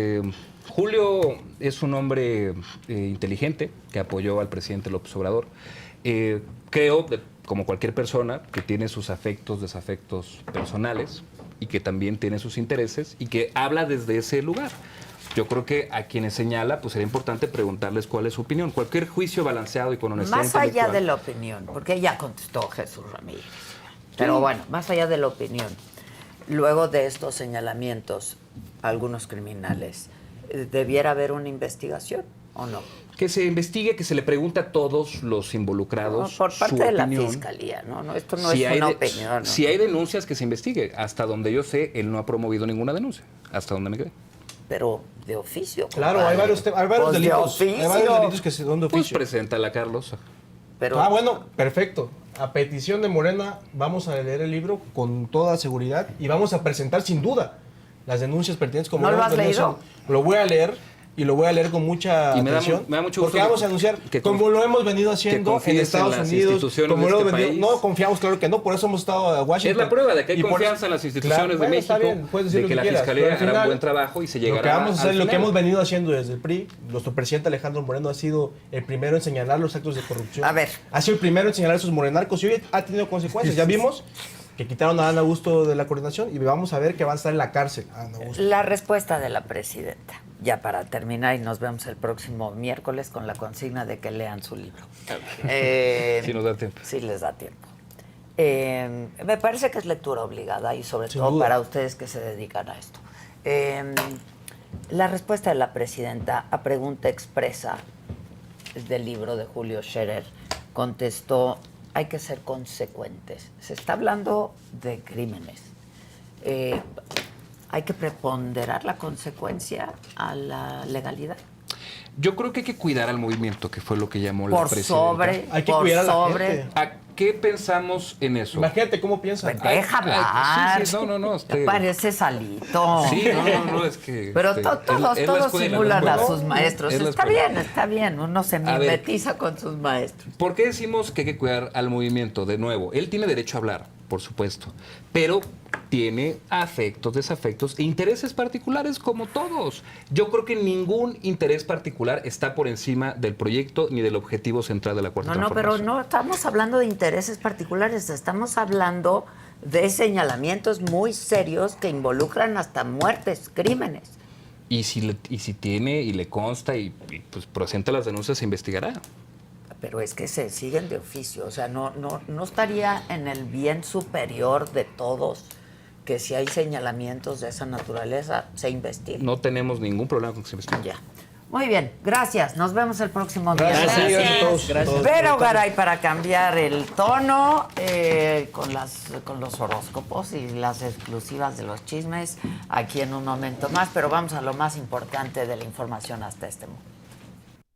Speaker 3: Julio es un hombre inteligente que apoyó al presidente López Obrador. Creo, como cualquier persona, que tiene sus afectos, desafectos personales y que también tiene sus intereses y que habla desde ese lugar. Yo creo que a quienes señala, pues sería importante preguntarles cuál es su opinión. Cualquier juicio balanceado y con honestidad
Speaker 1: Más allá
Speaker 3: intelectual.
Speaker 1: de la opinión, porque ya contestó Jesús Ramírez. Pero bueno, más allá de la opinión, luego de estos señalamientos, algunos criminales, ¿debiera haber una investigación o no?
Speaker 3: Que se investigue, que se le pregunte a todos los involucrados.
Speaker 1: Por parte
Speaker 3: su
Speaker 1: de la
Speaker 3: opinión.
Speaker 1: Fiscalía, ¿no? Esto no
Speaker 3: Si
Speaker 1: es
Speaker 3: hay
Speaker 1: una
Speaker 3: de-
Speaker 1: opinión. ¿no?
Speaker 3: Si hay denuncias, que se investigue. Hasta donde yo sé, él no ha promovido ninguna denuncia. Hasta donde me quedé.
Speaker 1: Pero de oficio.
Speaker 2: Claro,
Speaker 1: compadre.
Speaker 2: hay varios
Speaker 1: Pues
Speaker 2: delitos.
Speaker 1: De
Speaker 2: Hay varios
Speaker 1: oficio.
Speaker 2: delitos que son de
Speaker 3: Pues
Speaker 2: oficio.
Speaker 3: preséntala, Carlos.
Speaker 1: Pero,
Speaker 2: Bueno, perfecto. A petición de Morena vamos a leer el libro con toda seguridad y vamos a presentar sin duda las denuncias pertinentes. Como
Speaker 1: ¿No lo
Speaker 2: hemos
Speaker 1: has
Speaker 2: venido
Speaker 1: leído?
Speaker 2: haciendo. Lo voy a leer y lo voy a leer con mucha
Speaker 3: Y me da
Speaker 2: atención.
Speaker 3: me da mucho gusto
Speaker 2: porque vamos a anunciar,
Speaker 3: que
Speaker 2: como lo hemos venido
Speaker 3: que
Speaker 2: haciendo en
Speaker 3: confíes en
Speaker 2: Estados
Speaker 3: las
Speaker 2: Unidos,
Speaker 3: instituciones
Speaker 2: como
Speaker 3: de
Speaker 2: lo
Speaker 3: este
Speaker 2: hemos venido,
Speaker 3: país.
Speaker 2: no confiamos, claro que no, por eso hemos estado a Washington.
Speaker 3: Es la prueba de que hay
Speaker 2: Y por
Speaker 3: confianza
Speaker 2: eso-
Speaker 3: en las instituciones
Speaker 2: Claro,
Speaker 3: de
Speaker 2: bueno,
Speaker 3: México,
Speaker 2: está bien, puedes decir
Speaker 3: de
Speaker 2: lo
Speaker 3: que la
Speaker 2: quieras,
Speaker 3: Fiscalía
Speaker 2: pero al
Speaker 3: hará un
Speaker 2: final,
Speaker 3: buen trabajo y se llegará
Speaker 2: Lo que vamos a hacer,
Speaker 3: al
Speaker 2: lo que
Speaker 3: final.
Speaker 2: hemos venido haciendo desde el PRI, nuestro presidente Alejandro Moreno ha sido el primero en señalar los actos de corrupción.
Speaker 1: A ver.
Speaker 2: Ha sido el primero en señalar a esos morenarcos y hoy ha tenido consecuencias. Ya vimos que quitaron a Ana Augusto de la coordinación y vamos a ver que va a estar en la cárcel Ana Augusto.
Speaker 1: la respuesta de la presidenta, ya para terminar, y nos vemos el próximo miércoles con la consigna de que lean su libro.
Speaker 3: Si nos da tiempo.
Speaker 1: Sí les da tiempo. Me parece que es lectura obligada y sobre
Speaker 2: Sin
Speaker 1: todo
Speaker 2: duda.
Speaker 1: para ustedes que se dedican a esto. La respuesta de la presidenta a pregunta expresa del libro de Julio Scherer contestó: hay que ser consecuentes. Se está hablando de crímenes. Hay que preponderar la consecuencia a la legalidad.
Speaker 3: Yo creo que hay que cuidar al movimiento, que fue lo que llamó la
Speaker 1: Por
Speaker 3: presidenta.
Speaker 1: sobre,
Speaker 2: Hay que
Speaker 1: por
Speaker 2: cuidar a la
Speaker 1: sobre.
Speaker 2: gente.
Speaker 3: ¿A qué pensamos en eso?
Speaker 2: Imagínate cómo piensan.
Speaker 1: Pues deja hablar.
Speaker 3: sí, no,
Speaker 1: Te parece salito.
Speaker 3: Sí, no, es que...
Speaker 1: Pero
Speaker 3: es
Speaker 1: todos
Speaker 3: la escuela,
Speaker 1: simulan
Speaker 3: ¿no?
Speaker 1: a sus maestros.
Speaker 3: Es la
Speaker 1: Está
Speaker 3: escuela.
Speaker 1: bien. Uno se
Speaker 3: A ver.
Speaker 1: mimetiza con sus maestros.
Speaker 3: ¿Por qué decimos que hay que cuidar al movimiento? De nuevo, él tiene derecho a hablar, por supuesto, pero tiene afectos, desafectos e intereses particulares como todos. Yo creo que ningún interés particular está por encima del proyecto ni del objetivo central de la Cuarta
Speaker 1: No, pero
Speaker 3: Transformación.
Speaker 1: no estamos hablando de intereses particulares. Estamos hablando de señalamientos muy serios que involucran hasta muertes, crímenes.
Speaker 3: Y si tiene y le consta y pues presenta las denuncias, se investigará.
Speaker 1: Pero es que se siguen de oficio. O sea, no estaría en el bien superior de todos que si hay señalamientos de esa naturaleza, se investiguen.
Speaker 3: No tenemos ningún problema con que se investigue.
Speaker 1: Ya. Muy bien, gracias. Nos vemos el próximo
Speaker 2: Gracias,
Speaker 1: viernes.
Speaker 2: gracias a todos.
Speaker 5: Gracias.
Speaker 2: todos.
Speaker 1: Pero, Garay, para cambiar el tono con los horóscopos y las exclusivas de los chismes, aquí en un momento más, pero vamos a lo más importante de la información hasta este momento.